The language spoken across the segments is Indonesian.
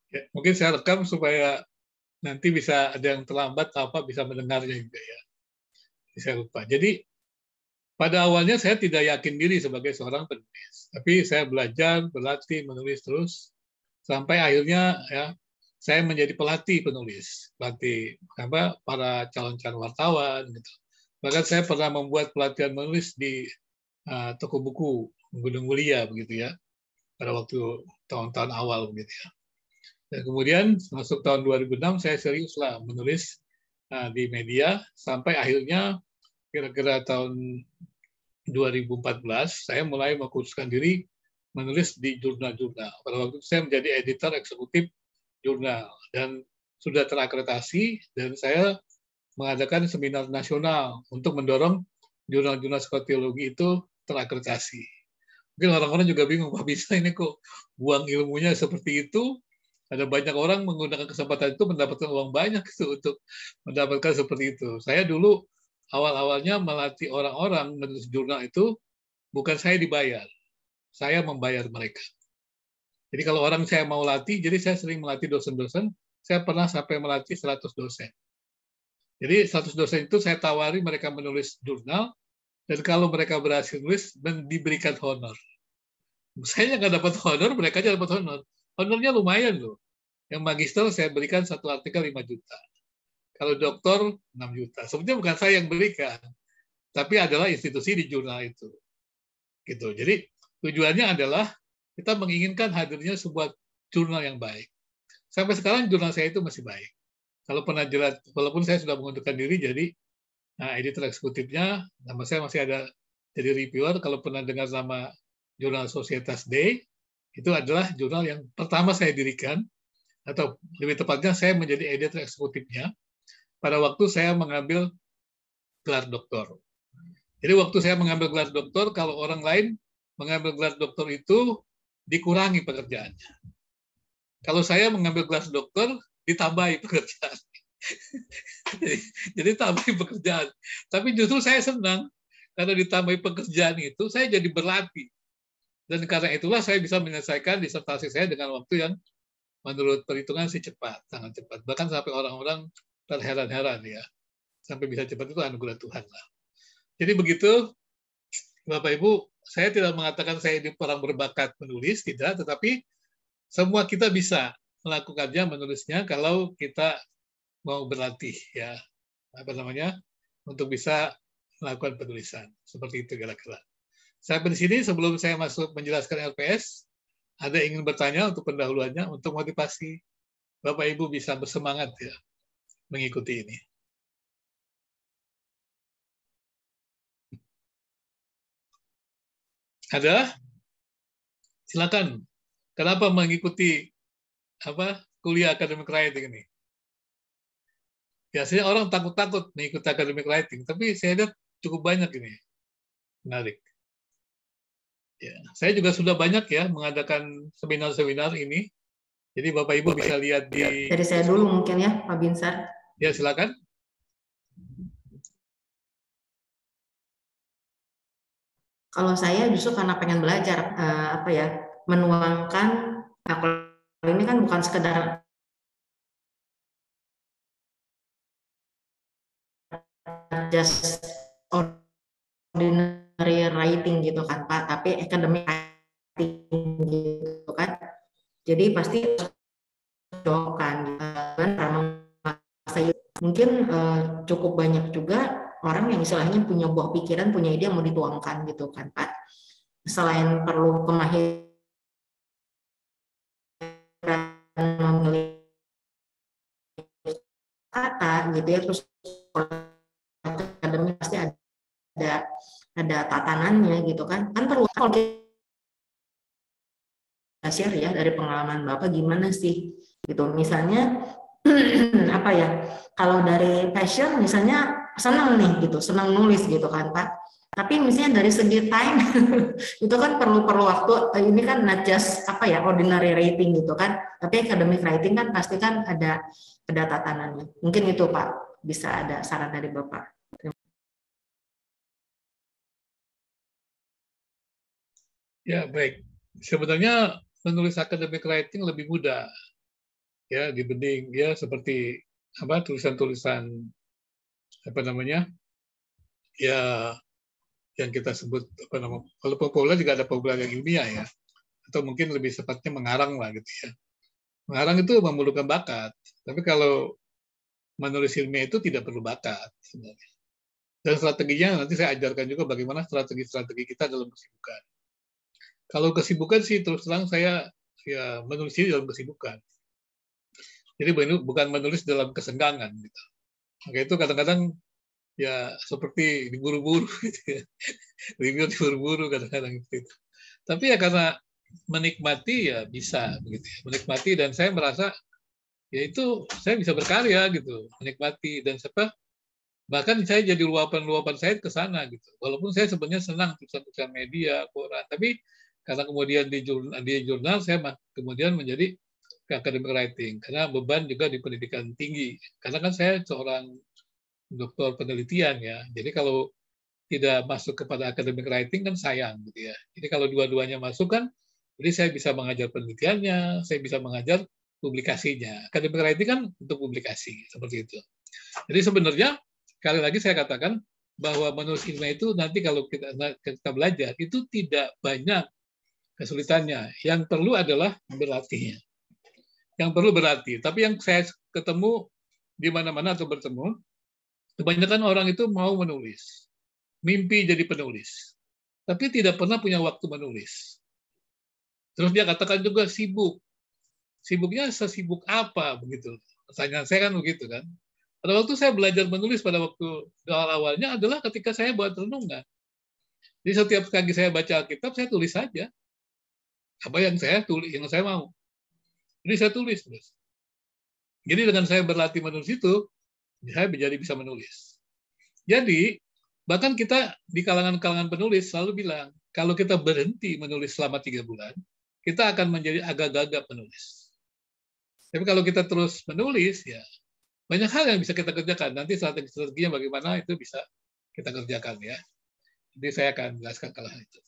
Ya, mungkin saya rekam supaya nanti bisa ada yang terlambat apa bisa mendengarnya juga ya. Saya lupa. Jadi pada awalnya saya tidak yakin diri sebagai seorang penulis, tapi saya belajar, berlatih, menulis terus sampai akhirnya ya saya menjadi pelatih penulis, pelatih apa para calon-calon wartawan gitu. Bahkan saya pernah membuat pelatihan menulis di toko buku Gunung Mulia begitu ya pada waktu tahun-tahun awal begitu ya. Dan kemudian masuk tahun 2006 saya seriuslah menulis di media sampai akhirnya kira-kira tahun 2014 saya mulai mengkhususkan diri menulis di jurnal-jurnal. Pada waktu itu saya menjadi editor eksekutif jurnal dan sudah terakreditasi dan saya mengadakan seminar nasional untuk mendorong jurnal-jurnal psikologi itu terakreditasi. Mungkin orang-orang juga bingung, wah bisa ini kok buang ilmunya seperti itu, ada banyak orang menggunakan kesempatan itu mendapatkan uang banyak itu untuk mendapatkan seperti itu. Saya dulu awal-awalnya melatih orang-orang menulis jurnal itu bukan saya dibayar, saya membayar mereka. Jadi kalau orang saya mau latih, jadi saya sering melatih dosen-dosen, saya pernah sampai melatih 100 dosen. Jadi 100 dosen itu saya tawari mereka menulis jurnal, dan kalau mereka berhasil menulis, diberikan honor. Saya nggak dapat honor, mereka aja dapat honor. Honornya lumayan loh. Yang magister saya berikan satu artikel 5 juta. Kalau doktor 6 juta. Sebetulnya bukan saya yang berikan, tapi adalah institusi di jurnal itu. Gitu. Jadi tujuannya adalah kita menginginkan hadirnya sebuah jurnal yang baik. Sampai sekarang jurnal saya itu masih baik. Kalau pernah jelas, walaupun saya sudah mengundurkan diri jadi editor eksekutifnya, nama saya masih ada jadi reviewer. Kalau pernah dengar nama jurnal Societas D, itu adalah jurnal yang pertama saya dirikan, atau lebih tepatnya saya menjadi editor eksekutifnya pada waktu saya mengambil gelar doktor. Jadi waktu saya mengambil gelar doktor, kalau orang lain mengambil gelar doktor itu dikurangi pekerjaannya. Kalau saya mengambil gelar doktor, ditambahi pekerjaan. jadi tambahi pekerjaan. Tapi justru saya senang karena ditambahi pekerjaan itu, saya jadi berlatih. Dan karena itulah saya bisa menyelesaikan disertasi saya dengan waktu yang menurut perhitungan sih cepat, sangat cepat. Bahkan sampai orang-orang terheran-heran ya. Sampai bisa cepat itu anugerah Tuhan lah. Jadi begitu, Bapak Ibu, saya tidak mengatakan saya ini orang berbakat menulis, tidak, tetapi semua kita bisa melakukannya menulisnya kalau kita mau berlatih ya, apa namanya, untuk bisa melakukan penulisan. Seperti itu kira-kira. Sampai di sini sebelum saya masuk menjelaskan LPS, ada yang ingin bertanya untuk pendahuluannya, untuk motivasi Bapak Ibu bisa bersemangat ya mengikuti ini. Ada? Silakan. Kenapa mengikuti kuliah academic writing ini? Biasanya orang takut-takut mengikuti academic writing, tapi saya lihat cukup banyak ini. Menarik. Ya, saya juga sudah banyak ya mengadakan seminar-seminar ini. Jadi Bapak Ibu bisa lihat di... Dari saya dulu mungkin ya, Pak Binsar. Ya, silakan. Kalau saya justru karena pengen belajar menuangkan, nah kalau ini kan bukan sekedar just ordinary writing gitu kan Pak, tapi academic writing gitu kan. Jadi pasti cocokan mungkin cukup banyak juga orang yang istilahnya punya buah pikiran, punya ide yang mau dituangkan gitu kan Pak. Selain perlu kemahiran memilih kata gitu ya, terus akademik pasti ada tatanannya gitu kan perlu. Kalau kita share ya dari pengalaman Bapak gimana sih gitu, misalnya apa ya, kalau dari passion misalnya senang nih gitu, senang nulis gitu kan Pak, tapi misalnya dari segi time itu kan perlu waktu, ini kan not just ordinary writing gitu kan, tapi academic writing kan pasti kan ada tatanannya. Mungkin itu Pak, bisa ada saran dari Bapak. Ya, baik. Sebenarnya menulis academic writing lebih mudah ya dibanding ya seperti apa tulisan-tulisan apa namanya ya yang kita sebut apa namanya, kalau populer juga ada populer yang ilmiah ya, atau mungkin lebih sepatnya mengarang lah gitu ya. Mengarang itu memerlukan bakat, tapi kalau menulis ilmiah itu tidak perlu bakat sebenarnya. Dan strateginya nanti saya ajarkan juga bagaimana strategi-strategi kita dalam kesibukan. Kalau kesibukan sih terus terang saya ya menulis ini dalam kesibukan. Jadi bukan menulis dalam kesenggangan gitu. Maka itu kadang-kadang ya seperti diburu-buru gitu ya. Review diburu-buru kadang-kadang gitu. Tapi ya karena menikmati ya bisa begitu ya. Menikmati dan saya merasa ya itu saya bisa berkarya gitu, menikmati dan bahkan saya jadi luapan-luapan saya ke sana gitu. Walaupun saya sebenarnya senang tulisan-tulisan media, koran, tapi karena kemudian di jurnal saya kemudian menjadi academic writing karena beban juga di pendidikan tinggi. Karena kan saya seorang doktor penelitian ya. Jadi kalau tidak masuk kepada academic writing kan sayang gitu ya. Jadi kalau dua-duanya masuk kan, jadi saya bisa mengajar penelitiannya, saya bisa mengajar publikasinya. Academic writing kan untuk publikasi seperti itu. Jadi sebenarnya sekali lagi saya katakan bahwa menulis ilmiah itu nanti kalau kita belajar itu tidak banyak kesulitannya. Yang perlu adalah berlatihnya. Yang perlu berlatih. Tapi yang saya ketemu di mana-mana atau bertemu, kebanyakan orang itu mau menulis. Mimpi jadi penulis. Tapi tidak pernah punya waktu menulis. Terus dia katakan juga sibuk. Sibuknya sesibuk apa begitu? Pertanyaan saya kan begitu kan. Pada waktu saya belajar menulis pada waktu awal-awalnya adalah ketika saya buat renungan. Jadi setiap kali saya baca Alkitab, saya tulis saja apa yang saya tulis, yang saya mau. Jadi saya tulis terus. Jadi dengan saya berlatih menulis itu, saya menjadi bisa menulis. Jadi bahkan kita di kalangan-kalangan penulis selalu bilang, kalau kita berhenti menulis selama 3 bulan, kita akan menjadi agak gagap menulis. Tapi kalau kita terus menulis, ya banyak hal yang bisa kita kerjakan. Nanti strategi-strateginya bagaimana itu bisa kita kerjakan ya. Jadi saya akan jelaskan kalau hal itu.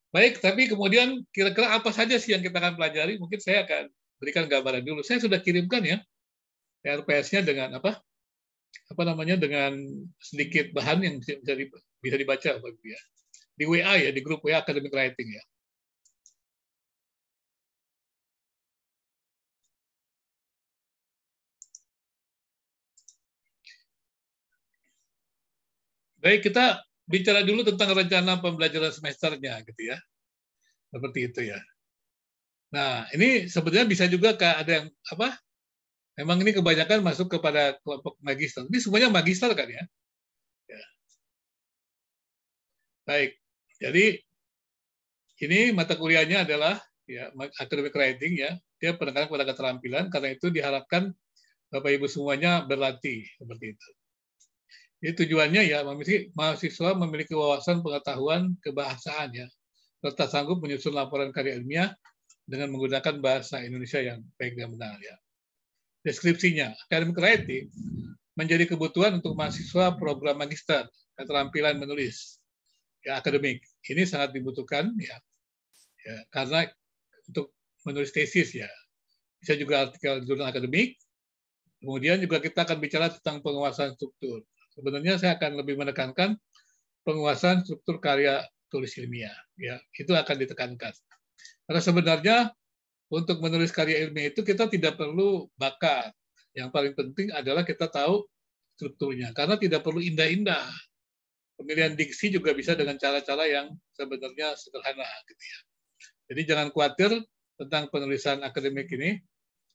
Baik, tapi kemudian kira-kira apa saja sih yang kita akan pelajari? Mungkin saya akan berikan gambaran dulu. Saya sudah kirimkan ya RPS-nya dengan apa namanya dengan sedikit bahan yang bisa dibaca ya. Di WA ya, di grup WA Academic Writing ya. Baik, kita bicara dulu tentang rencana pembelajaran semesternya gitu ya. Seperti itu ya. Nah, ini sebenarnya bisa juga ada yang apa? Memang ini kebanyakan masuk kepada kelompok magister. Ini semuanya magister kan ya? Ya. Baik. Jadi ini mata kuliahnya adalah ya academic writing ya. Dia penekanan pada keterampilan, karena itu diharapkan Bapak Ibu semuanya berlatih seperti itu. Jadi tujuannya ya mahasiswa memiliki wawasan pengetahuan kebahasaan ya, serta sanggup menyusun laporan karya ilmiah dengan menggunakan bahasa Indonesia yang baik dan benar ya. Deskripsinya, academic writing menjadi kebutuhan untuk mahasiswa program magister keterampilan menulis ya akademik. Ini sangat dibutuhkan ya karena untuk menulis tesis ya. Bisa juga artikel jurnal akademik. Kemudian juga kita akan bicara tentang penguasaan struktur. Sebenarnya saya akan lebih menekankan penguasaan struktur karya tulis ilmiah. Ya, itu akan ditekankan. Karena sebenarnya untuk menulis karya ilmiah itu kita tidak perlu bakat. Yang paling penting adalah kita tahu strukturnya. Karena tidak perlu indah-indah. Pemilihan diksi juga bisa dengan cara-cara yang sebenarnya sederhana. Gitu ya. Jadi jangan khawatir tentang penulisan akademik ini,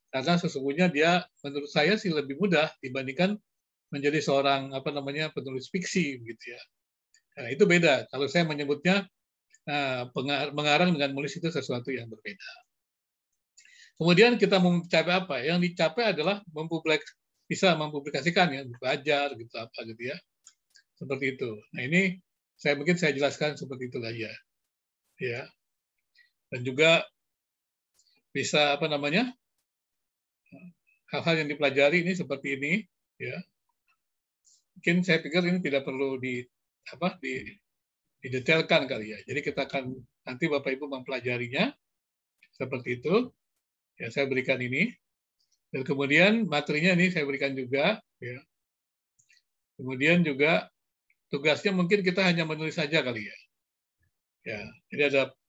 karena sesungguhnya dia menurut saya sih lebih mudah dibandingkan menjadi seorang penulis fiksi gitu ya. Nah, itu beda. Kalau saya menyebutnya mengarang dengan menulis itu sesuatu yang berbeda. Kemudian kita mau mencapai apa? Yang dicapai adalah bisa mempublikasikan ya, belajar gitu apa gitu ya. Seperti itu. Nah, ini mungkin saya jelaskan seperti itulah ya. Ya. Dan juga bisa hal-hal yang dipelajari ini seperti ini ya. Mungkin saya pikir ini tidak perlu didetailkan kali ya. Jadi kita akan nanti Bapak Ibu mempelajarinya seperti itu. Ya, saya berikan ini. Dan kemudian materinya ini saya berikan juga. Ya. Kemudian juga tugasnya mungkin kita hanya menulis saja kali ya. Ya, jadi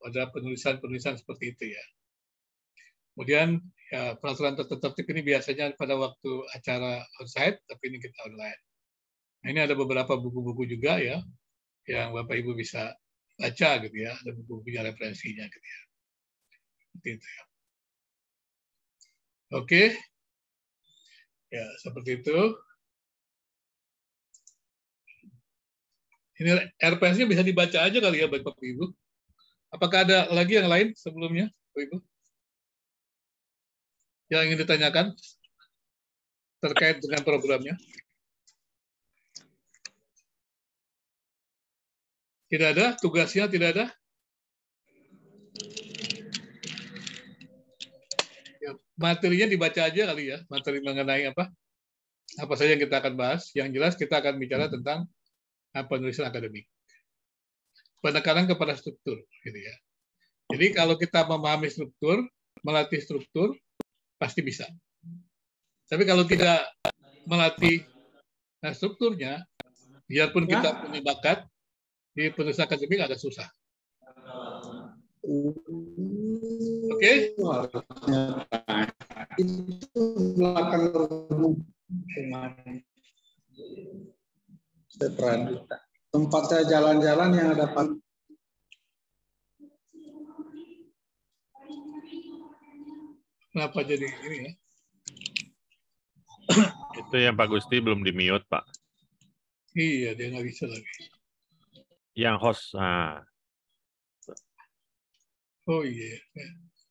ada penulisan-penulisan seperti itu ya. Kemudian ya, peraturan tertib ini biasanya pada waktu acara onsite, tapi ini kita online. Nah, ini ada beberapa buku-buku juga ya, yang Bapak Ibu bisa baca gitu ya, ada buku-bukunya referensinya gitu ya. Seperti itu ya. Oke, ya seperti itu. Ini RPS-nya bisa dibaca aja kali ya Bapak Ibu. Apakah ada lagi yang lain sebelumnya, Bapak Ibu? Yang ingin ditanyakan terkait dengan programnya? Tidak ada? Tugasnya tidak ada? Ya, materinya dibaca aja kali ya, materi mengenai apa saja yang kita akan bahas. Yang jelas kita akan bicara tentang penulisan akademik. Penekanan kepada struktur, gitu ya. Jadi kalau kita memahami struktur, melatih struktur, pasti bisa. Tapi kalau tidak melatih strukturnya, biarpun kita punya bakat, di penulisan akademik agak susah. Oke? Itu belakang tempat saya jalan-jalan yang ada Kenapa jadi ini ya? Itu yang Pak Gusti belum di-mute, Pak. Iya, dia nggak bisa lagi. Yang host. Nah. Oh iya.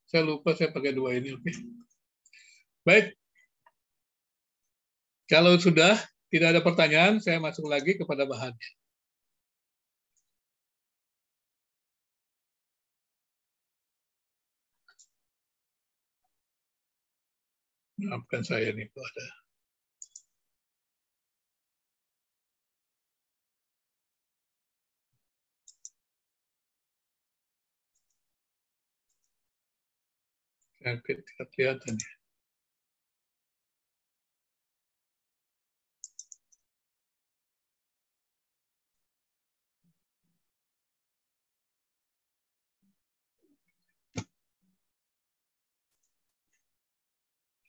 Saya lupa saya pakai dua ini. Oke. Baik. Kalau sudah tidak ada pertanyaan, saya masuk lagi kepada bahannya. Maafkan saya nih, Pak. Ada. Tidak kelihatan ya.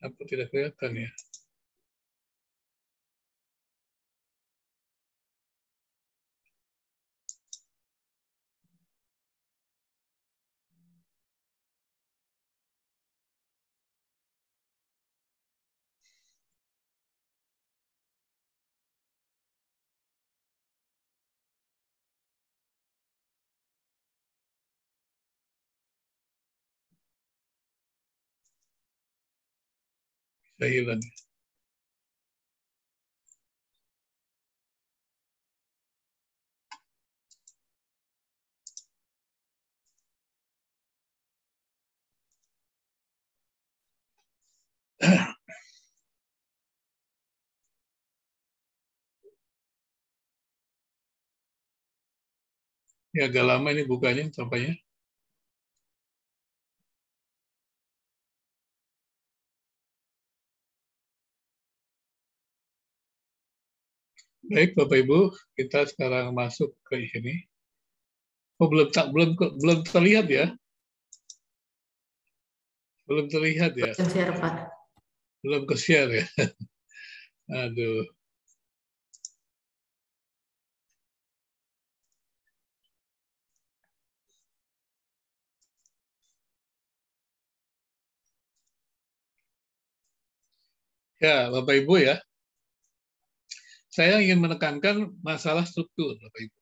Apa tidak kelihatan ya? Bisa hilang. Ya agak lama ini bukanya sampainya. Baik Bapak Ibu, kita sekarang masuk ke ini. Oh belum terlihat ya? Belum terlihat ya? Share, Pak. Belum ke-share ya? Aduh. Ya, Bapak Ibu ya. Saya ingin menekankan masalah struktur, Bapak Ibu.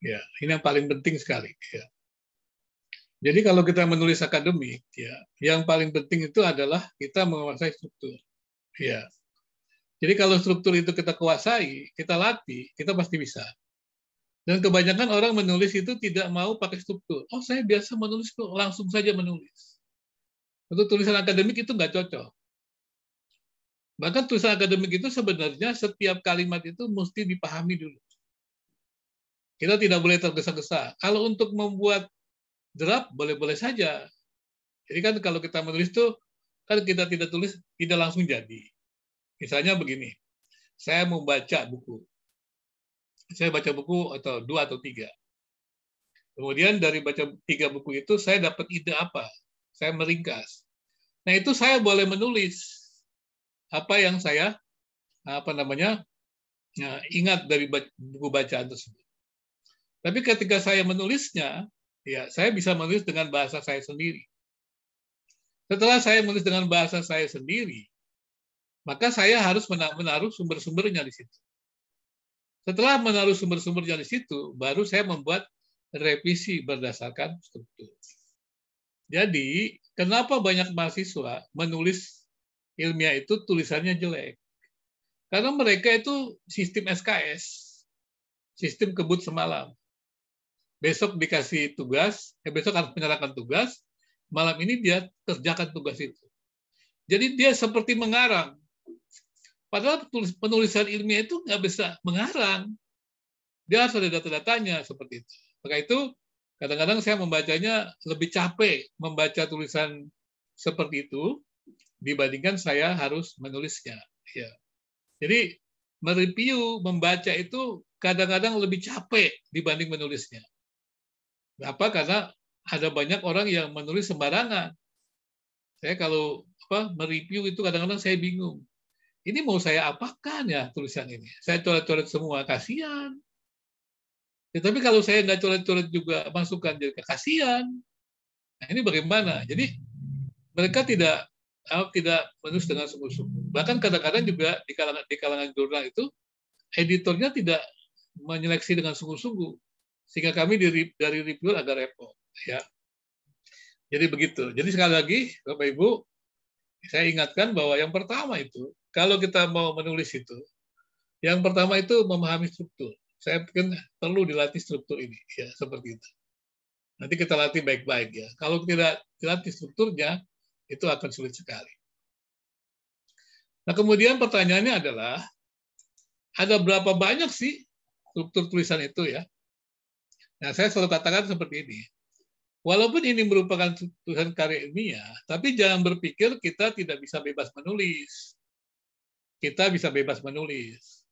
Ya, ini yang paling penting sekali. Ya. Jadi kalau kita menulis akademik, ya, yang paling penting itu adalah kita menguasai struktur. Ya. Jadi kalau struktur itu kita kuasai, kita latih, kita pasti bisa. Dan kebanyakan orang menulis itu tidak mau pakai struktur. Oh, saya biasa menulis kok, langsung saja menulis. Untuk tulisan akademik itu nggak cocok. Bahkan tulisan akademik itu sebenarnya setiap kalimat itu mesti dipahami dulu. Kita tidak boleh tergesa-gesa. Kalau untuk membuat draft, boleh-boleh saja. Jadi kan kalau kita menulis tuh, Kan kita tidak tulis, tidak langsung jadi. Misalnya begini, saya mau baca buku. Saya baca buku atau 2 atau 3. Kemudian dari baca 3 buku itu, saya dapat ide apa? Saya meringkas. Nah, itu saya boleh menulis apa yang saya ingat dari buku bacaan tersebut. Tapi ketika saya menulisnya, ya saya bisa menulis dengan bahasa saya sendiri. Setelah saya menulis dengan bahasa saya sendiri, maka saya harus menaruh sumber-sumbernya di situ. Setelah menaruh sumber-sumbernya di situ, baru saya membuat revisi berdasarkan struktur. Jadi, kenapa banyak mahasiswa menulis ilmiah itu tulisannya jelek? Karena mereka itu sistem SKS, sistem kebut semalam. Besok dikasih tugas, besok harus menyerahkan tugas, malam ini dia kerjakan tugas itu. Jadi dia seperti mengarang. Padahal penulisan ilmiah itu nggak bisa mengarang. Dia harus ada data-datanya seperti itu. Maka itu kadang-kadang saya membacanya lebih capek membaca tulisan seperti itu dibandingkan saya harus menulisnya. Ya. Jadi mereview, membaca itu kadang-kadang lebih capek dibanding menulisnya. Kenapa? Karena ada banyak orang yang menulis sembarangan. Saya kalau mereview itu kadang-kadang saya bingung. Ini mau saya apakan ya tulisan ini? Saya coret-coret semua, kasihan. Ya, tapi kalau saya nggak coret-coret juga masukkan, jadi kasihan. Nah, ini bagaimana? Jadi mereka tidak menulis dengan sungguh-sungguh. Bahkan kadang-kadang juga di kalangan jurnal itu editornya tidak menyeleksi dengan sungguh-sungguh, sehingga kami dari reviewer agak repot. Ya, jadi begitu. Jadi sekali lagi, Bapak Ibu, saya ingatkan bahwa yang pertama itu, kalau kita mau menulis itu, yang pertama itu memahami struktur. Saya pikir perlu dilatih struktur ini, ya seperti itu. Nanti kita latih baik-baik ya. Kalau tidak dilatih strukturnya, itu akan sulit sekali. Nah, kemudian pertanyaannya adalah, ada berapa banyak sih struktur tulisan itu ya? Nah, saya selalu katakan seperti ini. Walaupun ini merupakan tulisan karya ilmiah, tapi jangan berpikir kita tidak bisa bebas menulis. Kita bisa bebas menulis.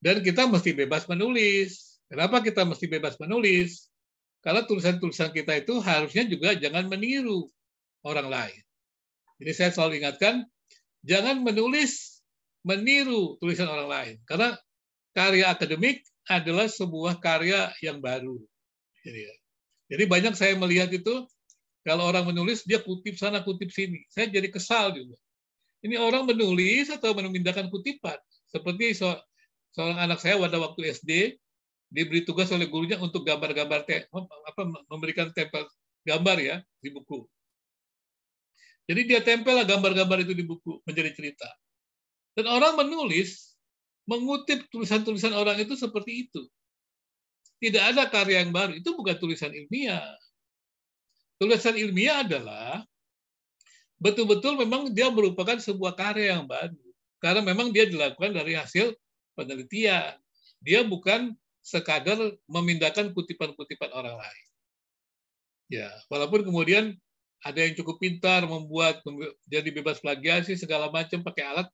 Dan kita mesti bebas menulis. Kenapa kita mesti bebas menulis? Karena tulisan-tulisan kita itu harusnya juga jangan meniru orang lain. Jadi saya selalu ingatkan, jangan meniru tulisan orang lain. Karena karya akademik adalah sebuah karya yang baru. Jadi banyak saya melihat itu, kalau orang menulis, dia kutip sana, kutip sini. Saya jadi kesal juga. Ini orang menulis atau memindahkan kutipan. Seperti seorang anak saya pada waktu SD, diberi tugas oleh gurunya untuk gambar-gambar, memberikan tempel gambar ya di buku. Jadi dia tempel gambar-gambar itu di buku menjadi cerita. Dan orang menulis, mengutip tulisan-tulisan orang itu seperti itu. Tidak ada karya yang baru. Itu bukan tulisan ilmiah. Tulisan ilmiah adalah betul-betul memang dia merupakan sebuah karya yang baru. Karena memang dia dilakukan dari hasil penelitian. Dia bukan sekadar memindahkan kutipan-kutipan orang lain. Ya, walaupun kemudian ada yang cukup pintar membuat jadi bebas plagiasi segala macam pakai alat,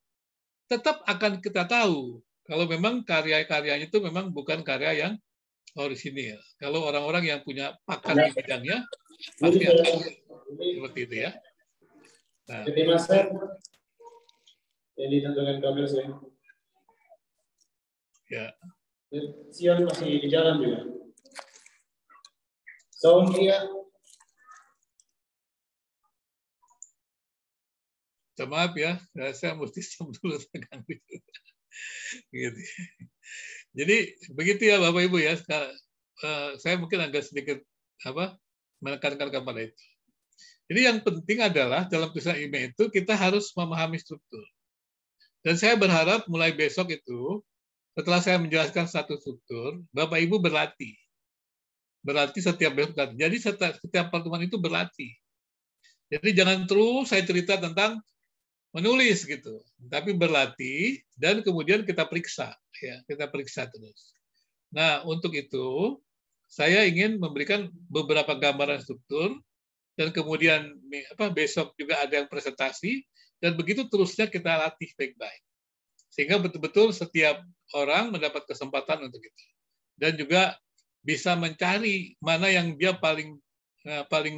tetap akan kita tahu kalau memang karya-karyanya itu memang bukan karya yang orisinil. Kalau orang-orang yang punya pakar di bidangnya pasti akan seperti itu ya. Nah, jadi Mas, yang ditentukan kabel saya. Ya. Sion masih di jalan juga. Sound dia. Maaf ya, saya mesti jam dulu tegang gitu. Jadi begitu ya Bapak Ibu ya. Saya mungkin agak sedikit menekankan kepada itu. Jadi yang penting adalah dalam tulisan ilmiah itu kita harus memahami struktur. Dan saya berharap mulai besok itu, setelah saya menjelaskan satu struktur, Bapak Ibu berlatih. Berlatih setiap besok. Jadi setiap pertemuan itu berlatih. Jadi jangan terus saya cerita tentang menulis gitu, tapi berlatih dan kemudian kita periksa, ya kita periksa terus. Nah untuk itu saya ingin memberikan beberapa gambaran struktur dan kemudian besok juga ada yang presentasi, dan begitu terusnya kita latih baik-baik. Sehingga betul-betul setiap orang mendapat kesempatan untuk itu. Dan juga bisa mencari mana yang dia paling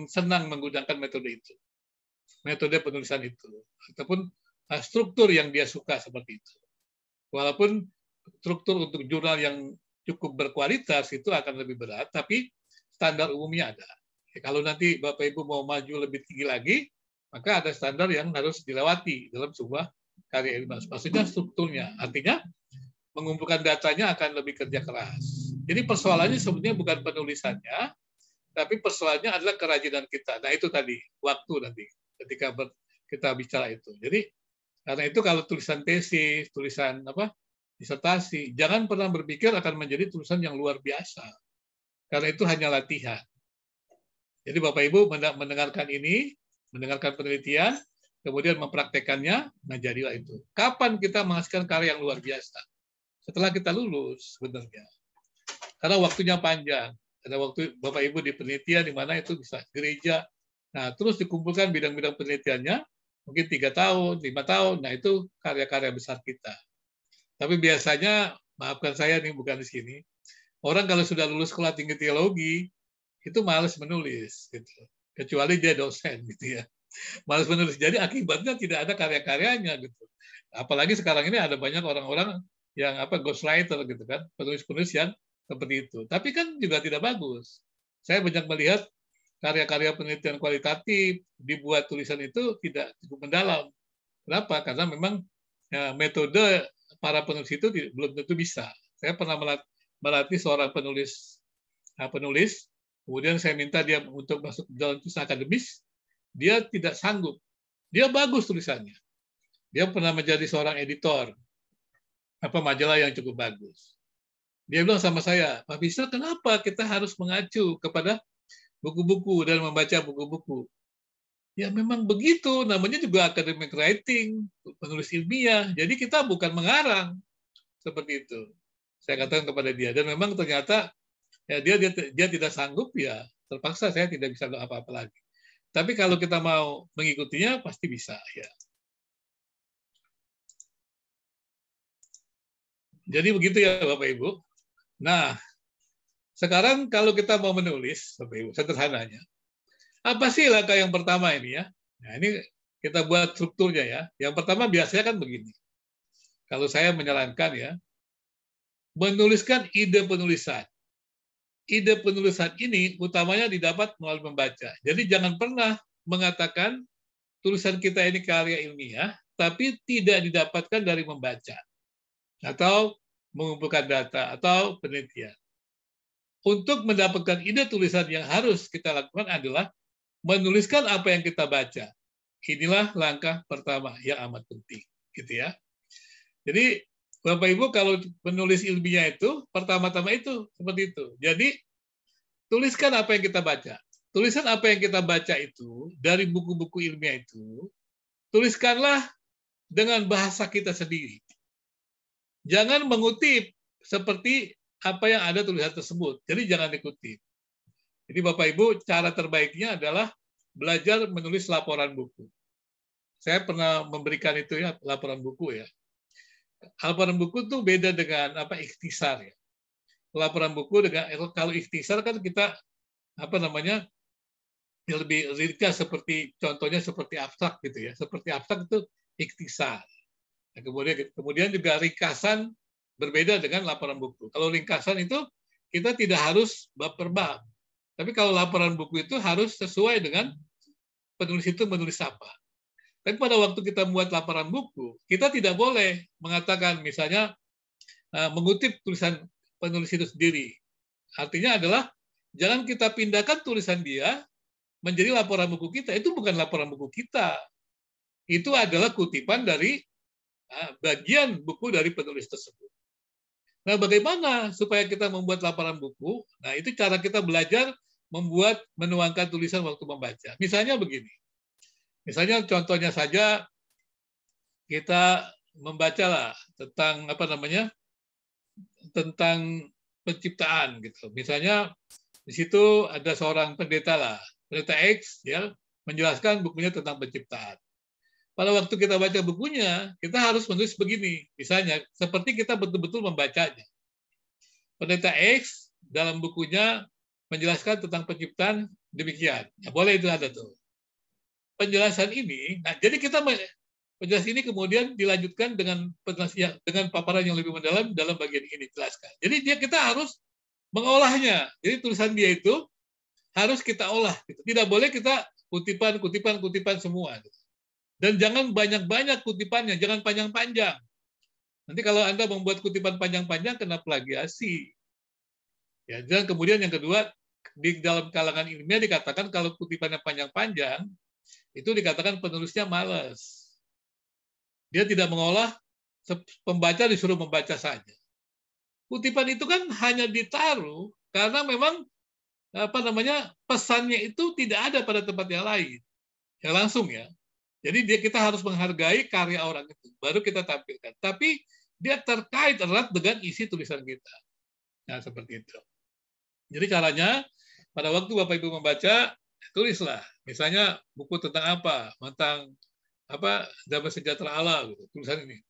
senang menggunakan metode itu. Metode penulisan itu. Ataupun struktur yang dia suka seperti itu. Walaupun struktur untuk jurnal yang cukup berkualitas itu akan lebih berat, tapi standar umumnya ada. Kalau nanti Bapak Ibu mau maju lebih tinggi lagi, maka ada standar yang harus dilewati dalam sebuah karya ilmiah. Maksudnya strukturnya. Artinya mengumpulkan datanya akan lebih kerja keras. Jadi persoalannya sebenarnya bukan penulisannya, tapi persoalannya adalah kerajinan kita. Nah itu tadi, waktu nanti ketika kita bicara itu. Jadi karena itu kalau tulisan tesis, tulisan disertasi, jangan pernah berpikir akan menjadi tulisan yang luar biasa. Karena itu hanya latihan. Jadi Bapak Ibu mendengarkan ini, mendengarkan penelitian, kemudian mempraktekannya, nah jadilah itu. Kapan kita menghasilkan karya yang luar biasa? Setelah kita lulus, sebenarnya. Karena waktunya panjang. Ada waktu Bapak Ibu di penelitian, di mana itu bisa gereja. Nah, terus dikumpulkan bidang-bidang penelitiannya, mungkin 3 tahun, 5 tahun, nah itu karya-karya besar kita. Tapi biasanya, maafkan saya nih, bukan di sini, orang kalau sudah lulus sekolah tinggi teologi, itu malas menulis. Gitu. Kecuali dia dosen, gitu ya. Malas menulis. Jadi akibatnya tidak ada karya-karyanya. Gitu. Apalagi sekarang ini ada banyak orang-orang yang ghostwriter, gitu kan, penulis-penulis yang seperti itu. Tapi kan juga tidak bagus. Saya banyak melihat karya-karya penelitian kualitatif dibuat tulisan itu tidak cukup mendalam. Kenapa? Karena memang metode para penulis itu belum tentu bisa. Saya pernah melatih seorang penulis, kemudian saya minta dia untuk masuk dalam tulisan akademis, dia tidak sanggup. Dia bagus tulisannya. Dia pernah menjadi seorang editor majalah yang cukup bagus. Dia bilang sama saya, Pak Bisel, kenapa kita harus mengacu kepada buku-buku dan membaca buku-buku? Ya memang begitu, namanya juga academic writing, penulis ilmiah. Jadi kita bukan mengarang seperti itu. Saya katakan kepada dia, dan memang ternyata ya dia tidak sanggup, ya terpaksa saya tidak bisa apa-apa lagi. Tapi kalau kita mau mengikutinya pasti bisa, ya. Jadi begitu ya Bapak Ibu. Nah, sekarang kalau kita mau menulis, Bapak Ibu, sederhananya, apa sih langkah yang pertama ini ya? Nah, ini kita buat strukturnya ya. Yang pertama biasanya kan begini. Kalau saya menyarankan ya, menuliskan ide penulisan. Ide penulisan ini utamanya didapat melalui membaca. Jadi jangan pernah mengatakan tulisan kita ini karya ilmiah, tapi tidak didapatkan dari membaca. Atau mengumpulkan data, atau penelitian. Untuk mendapatkan ide tulisan yang harus kita lakukan adalah menuliskan apa yang kita baca. Inilah langkah pertama yang amat penting, gitu ya. Jadi Bapak Ibu kalau menulis ilmiah itu pertama-tama itu seperti itu. Jadi tuliskan apa yang kita baca. Tulisan apa yang kita baca itu dari buku-buku ilmiah itu, tuliskanlah dengan bahasa kita sendiri. Jangan mengutip seperti apa yang ada tulisan tersebut. Jadi jangan dikutip. Jadi Bapak Ibu, cara terbaiknya adalah belajar menulis laporan buku. Saya pernah memberikan itu ya, laporan buku ya. Laporan buku itu beda dengan ikhtisar ya. Laporan buku dengan kalau ikhtisar kan kita lebih ringkas seperti contohnya seperti abstrak gitu ya. Seperti abstrak itu ikhtisar. Nah, kemudian juga ringkasan berbeda dengan laporan buku. Kalau ringkasan itu kita tidak harus bab per bab. Tapi kalau laporan buku itu harus sesuai dengan penulis itu menulis apa. Tapi pada waktu kita membuat laporan buku, kita tidak boleh mengatakan misalnya mengutip tulisan penulis itu sendiri. Artinya adalah jangan kita pindahkan tulisan dia menjadi laporan buku kita. Itu bukan laporan buku kita. Itu adalah kutipan dari bagian buku dari penulis tersebut. Nah, bagaimana supaya kita membuat laporan buku? Nah, itu cara kita belajar menuangkan tulisan waktu membaca. Misalnya begini. Misalnya contohnya saja kita membacalah tentang tentang penciptaan gitu. Misalnya di situ ada seorang pendeta lah. Pendeta X ya menjelaskan bukunya tentang penciptaan. Pada waktu kita baca bukunya, kita harus menulis begini. Misalnya, seperti kita betul-betul membacanya. Pendeta X dalam bukunya menjelaskan tentang penciptaan demikian. Ya, boleh itu ada tuh. Penjelasan ini, nah jadi kita penjelasan ini kemudian dilanjutkan dengan paparan yang lebih mendalam dalam bagian ini jelaskan. Jadi kita harus mengolahnya. Jadi tulisan dia itu harus kita olah. Gitu. Tidak boleh kita kutipan semua. Gitu. Dan jangan banyak-banyak kutipannya, jangan panjang-panjang. Nanti kalau Anda membuat kutipan panjang-panjang, kena plagiasi. Ya, dan kemudian yang kedua, di dalam kalangan ilmiah dikatakan kalau kutipannya panjang-panjang, itu dikatakan penulisnya malas. Dia tidak mengolah, pembaca disuruh membaca saja. Kutipan itu kan hanya ditaruh karena memang pesannya itu tidak ada pada tempat yang lain. Ya langsung ya. Jadi kita harus menghargai karya orang itu, baru kita tampilkan. Tapi dia terkait erat dengan isi tulisan kita. Nah, seperti itu. Jadi caranya, pada waktu Bapak Ibu membaca, tulislah. Misalnya buku tentang apa? Tentang damai sejahtera Allah, gitu. Tulisan ini.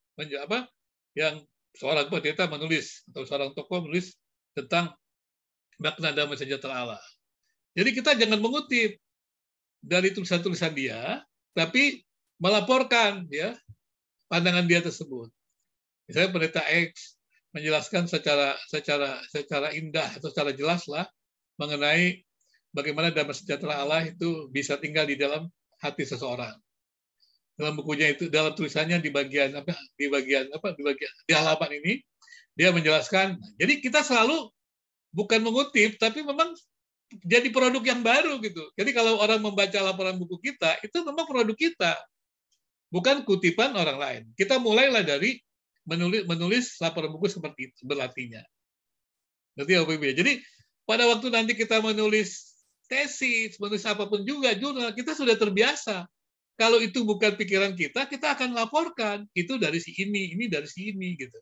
Yang seorang pendeta menulis, atau seorang tokoh menulis tentang makna damai sejahtera Allah. Jadi kita jangan mengutip dari tulisan-tulisan dia, tapi melaporkan ya pandangan dia tersebut. Misalnya pendeta X menjelaskan secara indah atau secara jelas lah mengenai bagaimana damai sejahtera Allah itu bisa tinggal di dalam hati seseorang. Dalam bukunya itu, dalam tulisannya di halaman ini dia menjelaskan. Jadi kita selalu bukan mengutip, tapi memang jadi produk yang baru gitu. Jadi kalau orang membaca laporan buku kita, itu memang produk kita, bukan kutipan orang lain. Kita mulailah dari menulis laporan buku seperti itu, berlatihnya. Jadi pada waktu nanti kita menulis tesis, menulis apapun juga, jurnal, kita sudah terbiasa. Kalau itu bukan pikiran kita akan laporkan. Itu dari si ini dari si ini. Gitu.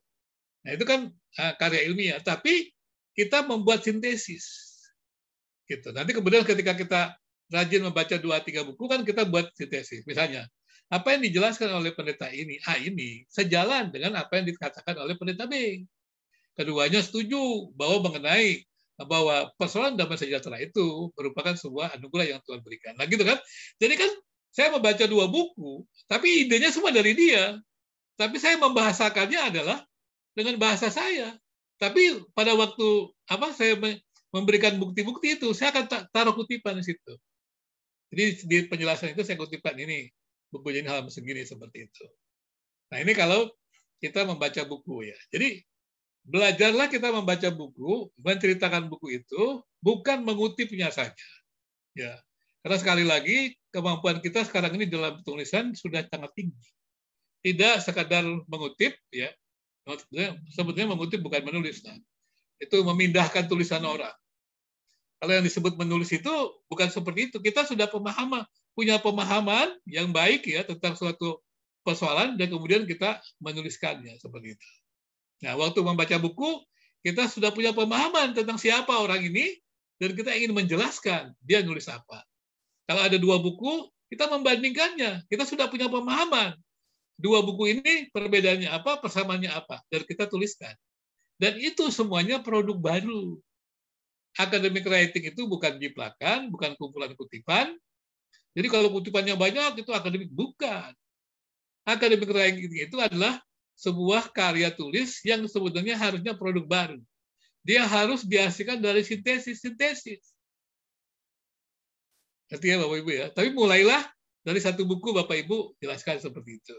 Nah itu kan karya ilmiah. Tapi kita membuat sintesis. Gitu. Nanti kemudian ketika kita rajin membaca 2-3 buku, kan kita buat sintesis. Misalnya, apa yang dijelaskan oleh pendeta ini, A ini, sejalan dengan apa yang dikatakan oleh pendeta B. Keduanya setuju bahwa persoalan damai sejahtera itu merupakan sebuah anugerah yang Tuhan berikan. Nah gitu kan. Jadi kan saya membaca 2 buku, tapi idenya semua dari dia. Tapi saya membahasakannya adalah dengan bahasa saya. Tapi pada waktu saya memberikan bukti-bukti itu, saya akan taruh kutipan di situ. Jadi di penjelasan itu saya kutipan ini, buku ini halaman segini seperti itu. Nah ini kalau kita membaca buku ya. Jadi belajarlah kita membaca buku, menceritakan buku itu, bukan mengutipnya saja. Ya, karena sekali lagi kemampuan kita sekarang ini dalam tulisan sudah sangat tinggi. Tidak sekadar mengutip, ya. Sebetulnya mengutip bukan menulis. Nah. Itu memindahkan tulisan orang. Kalau yang disebut menulis itu bukan seperti itu. Kita sudah punya pemahaman yang baik ya tentang suatu persoalan dan kemudian kita menuliskannya seperti itu. Nah, waktu membaca buku, kita sudah punya pemahaman tentang siapa orang ini dan kita ingin menjelaskan dia nulis apa. Kalau ada 2 buku, kita membandingkannya. Kita sudah punya pemahaman. 2 buku ini perbedaannya apa, persamaannya apa, dan kita tuliskan. Dan itu semuanya produk baru. Academic writing itu bukan jiplakan, bukan kumpulan kutipan. Jadi kalau kutipannya banyak, itu akademik. Bukan. Academic writing itu adalah sebuah karya tulis yang sebetulnya harusnya produk baru. Dia harus dihasilkan dari sintesis. Ngerti ya Bapak Ibu ya? Tapi mulailah dari 1 buku Bapak Ibu jelaskan seperti itu.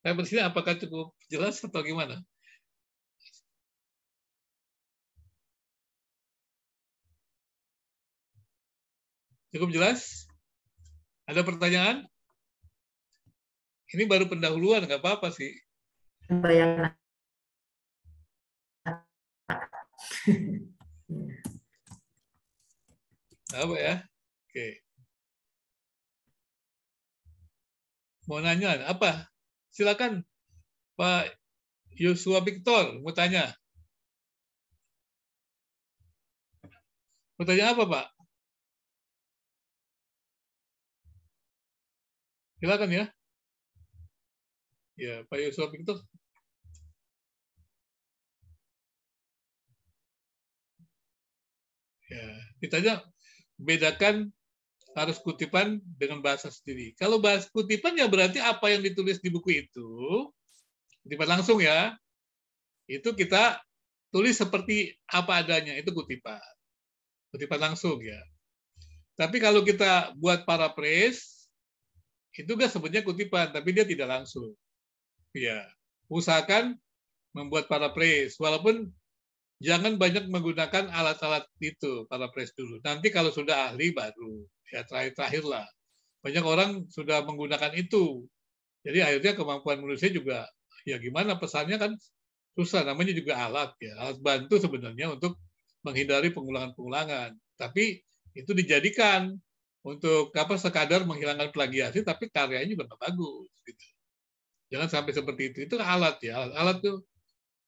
Saya berpikir apakah cukup jelas atau gimana? Cukup jelas? Ada pertanyaan? Ini baru pendahuluan, nggak apa-apa sih. Bayangkan. Apa ya? Oke. Mau nanya apa? Silakan Pak Yosua Victor mau tanya. Mau tanya apa Pak? Silakan ya. Ya, Pak Yusuf Victor. Ya, ditanya bedakan harus kutipan dengan bahasa sendiri. Kalau bahasa kutipan ya berarti apa yang ditulis di buku itu, kutipan langsung ya, itu kita tulis seperti apa adanya, itu kutipan. Kutipan langsung ya. Tapi kalau kita buat paraphrase, itu kan sebenarnya kutipan, tapi dia tidak langsung. Ya, usahakan membuat paraphrase, walaupun jangan banyak menggunakan alat-alat itu, paraphrase dulu. Nanti kalau sudah ahli baru, ya terakhir lah. Banyak orang sudah menggunakan itu. Jadi akhirnya kemampuan manusia juga, ya gimana pesannya kan susah. Namanya juga alat ya, alat bantu sebenarnya untuk menghindari pengulangan-pengulangan. Tapi itu dijadikan untuk sekadar menghilangkan plagiasi, tapi karyanya juga nggak bagus. Gitu. Jangan sampai seperti itu. Itu alat ya, alat tuh.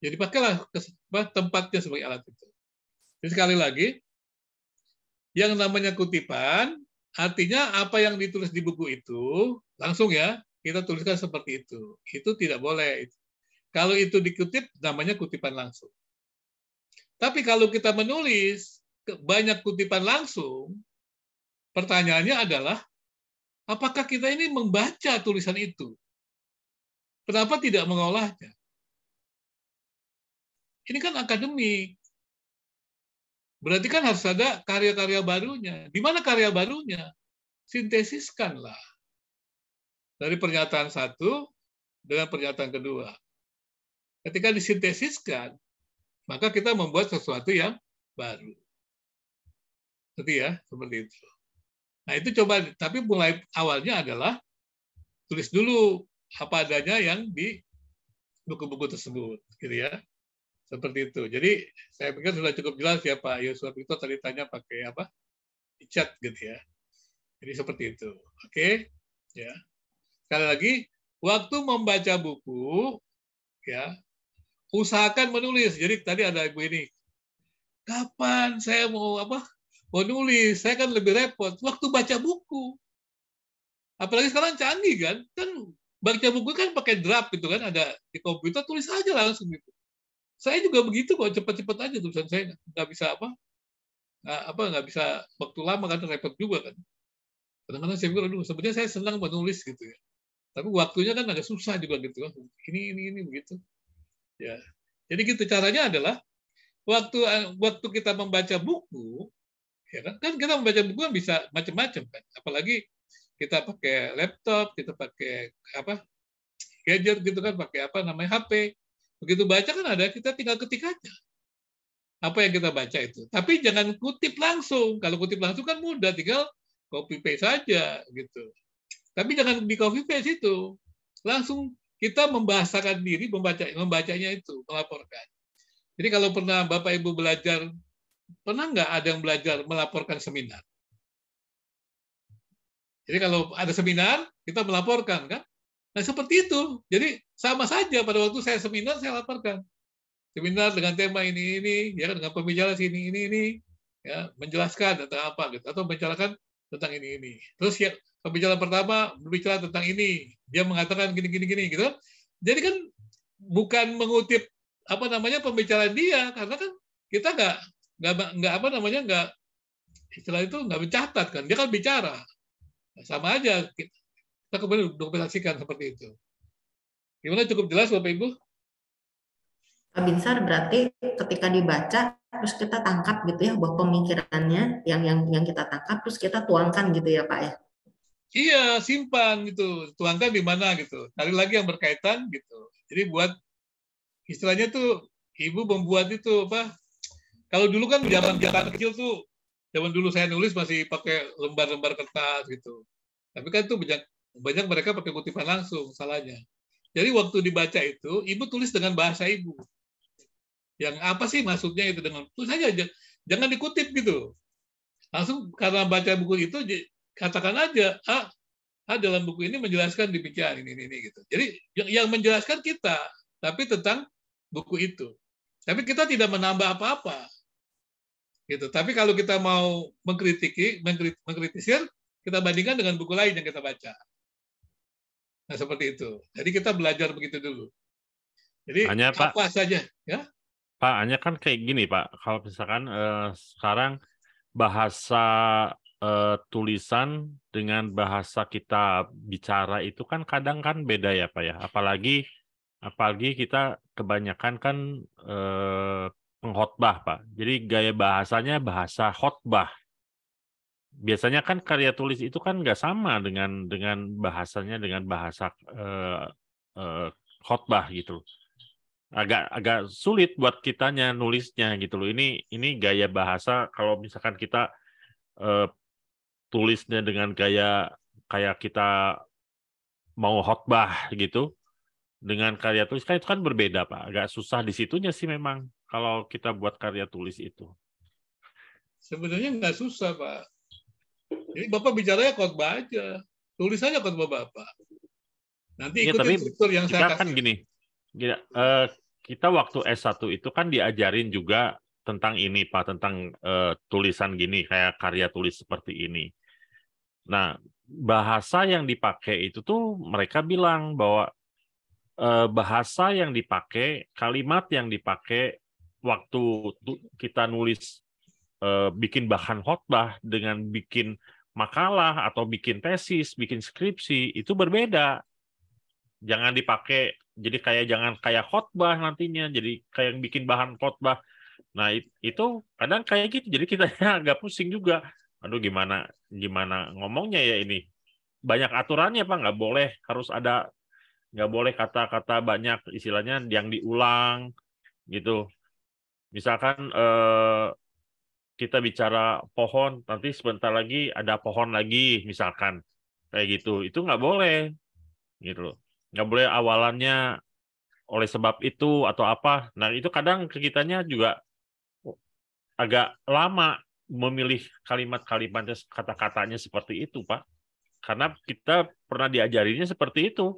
Jadi pakailah tempatnya sebagai alat itu. Jadi sekali lagi, yang namanya kutipan, artinya apa yang ditulis di buku itu, langsung ya, kita tuliskan seperti itu. Itu tidak boleh. Kalau itu dikutip, namanya kutipan langsung. Tapi kalau kita menulis banyak kutipan langsung, pertanyaannya adalah, apakah kita ini membaca tulisan itu? Kenapa tidak mengolahnya? Ini kan akademik. Berarti kan harus ada karya-karya barunya. Di mana karya barunya? Sintesiskanlah. Dari pernyataan satu dengan pernyataan kedua. Ketika disintesiskan, maka kita membuat sesuatu yang baru. Seperti itu. Nah itu coba, tapi mulai awalnya adalah tulis dulu apa adanya yang di buku-buku tersebut. Gitu ya. Seperti itu. Jadi saya pikir sudah cukup jelas ya Pak Yusuf itu tadi tanya pakai apa? Di chat gitu ya. Jadi seperti itu. Oke? Ya. Sekali lagi, waktu membaca buku ya, usahakan menulis. Jadi tadi ada ibu ini. Kapan saya mau Mau nulis? Saya kan lebih repot waktu baca buku. Apalagi sekarang canggih kan? Kan baca buku kan pakai draft gitu kan, ada di komputer, tulis aja langsung gitu. Saya juga begitu kok, cepat-cepat aja tulisan saya, nggak bisa nggak bisa waktu lama kan, repot juga kan. Kadang-kadang saya pikir, sebenarnya saya senang menulis gitu ya, tapi waktunya kan agak susah juga gitu. Ini begitu. Ya, jadi gitu caranya adalah waktu kita membaca buku, ya kan kita membaca buku kan bisa macam-macam kan, apalagi kita pakai laptop, kita pakai gadget gitu kan, pakai HP. Begitu baca kan ada, kita tinggal ketik aja apa yang kita baca itu. Tapi jangan kutip langsung. Kalau kutip langsung kan mudah, tinggal copy paste saja gitu. Tapi jangan di copy paste itu. Langsung kita membahasakan diri, membacanya itu, melaporkan. Jadi kalau pernah Bapak Ibu belajar, pernah nggak ada yang belajar melaporkan seminar? Jadi kalau ada seminar, kita melaporkan kan? Nah seperti itu. Jadi sama saja pada waktu saya seminar, saya laporkan. Seminar dengan tema ini, ya dengan pembicara ini, ya menjelaskan tentang apa gitu, atau membicarakan tentang ini. Terus ya pembicara pertama berbicara tentang ini, dia mengatakan gini gitu. Jadi kan bukan mengutip pembicaraan dia, karena kan kita nggak istilah itu nggak mencatat kan, dia kan bicara. Nah, sama aja kita kemudian dokumentasikan seperti itu. Gimana, cukup jelas Bapak Ibu? Pak Binsar, berarti ketika dibaca terus kita tangkap gitu ya bahwa pemikirannya yang kita tangkap terus kita tuangkan gitu ya Pak ya. Iya, simpan gitu, tuangkan di mana gitu. Cari lagi yang berkaitan gitu. Jadi buat istilahnya tuh Ibu membuat itu kalau dulu kan zaman kecil tuh, zaman dulu saya nulis masih pakai lembar-lembar kertas gitu. Tapi kan itu banyak mereka pakai kutipan langsung, salahnya. Jadi waktu dibaca itu, Ibu tulis dengan bahasa Ibu. Yang apa sih maksudnya itu, dengan tulis saja, jangan dikutip gitu. Langsung karena baca buku itu, katakan aja, dalam buku ini menjelaskan demikian ini gitu. Jadi yang menjelaskan kita, tapi tentang buku itu. Tapi kita tidak menambah apa-apa. Gitu. Tapi kalau kita mau mengkritisir, kita bandingkan dengan buku lain yang kita baca. Nah, seperti itu. Jadi kita belajar begitu dulu. Jadi Hanya Pak, apa saja, ya? Pak, hanya kan kayak gini Pak. Kalau misalkan sekarang bahasa tulisan dengan bahasa kita bicara itu kan kadang kan beda ya Pak ya. Apalagi kita kebanyakan kan pengkhotbah Pak. Jadi gaya bahasanya bahasa khotbah. Biasanya kan karya tulis itu kan nggak sama dengan bahasanya dengan bahasa khotbah gitu. Agak sulit buat kitanya nulisnya gitu loh. Ini gaya bahasa kalau misalkan kita tulisnya dengan gaya kayak kita mau khotbah gitu dengan karya tulis kan itu kan berbeda Pak. Agak susah di situnya sih memang kalau kita buat karya tulis itu. Sebenarnya nggak susah, Pak. Jadi Bapak bicaranya khotbah aja. Tulis aja khotbah Bapak. Nanti Ya, ikutin tapi struktur yang saya kita kan kasih. gini, kita waktu S1 itu kan diajarin juga tentang ini Pak, tentang tulisan gini, kayak karya tulis seperti ini. Nah, bahasa yang dipakai itu tuh mereka bilang bahwa bahasa yang dipakai, kalimat yang dipakai waktu kita nulis bikin bahan khotbah dengan bikin makalah atau bikin tesis, bikin skripsi itu berbeda. Jangan dipakai jadi jangan kayak khotbah nantinya, jadi kayak yang bikin bahan khotbah. Nah, itu kadang kayak gitu. Jadi kita agak pusing juga. Aduh, gimana ngomongnya ya ini. Banyak aturannya Pak, nggak boleh kata-kata banyak, istilahnya yang diulang gitu. Misalkan kita bicara pohon, nanti sebentar lagi ada pohon lagi, misalkan kayak gitu. Itu nggak boleh gitu loh. Nggak boleh awalannya oleh sebab itu atau apa. Nah, itu kadang ke kitanya juga agak lama memilih kalimat-kalimatnya, kata-katanya seperti itu, Pak. Karena kita pernah diajarinya seperti itu.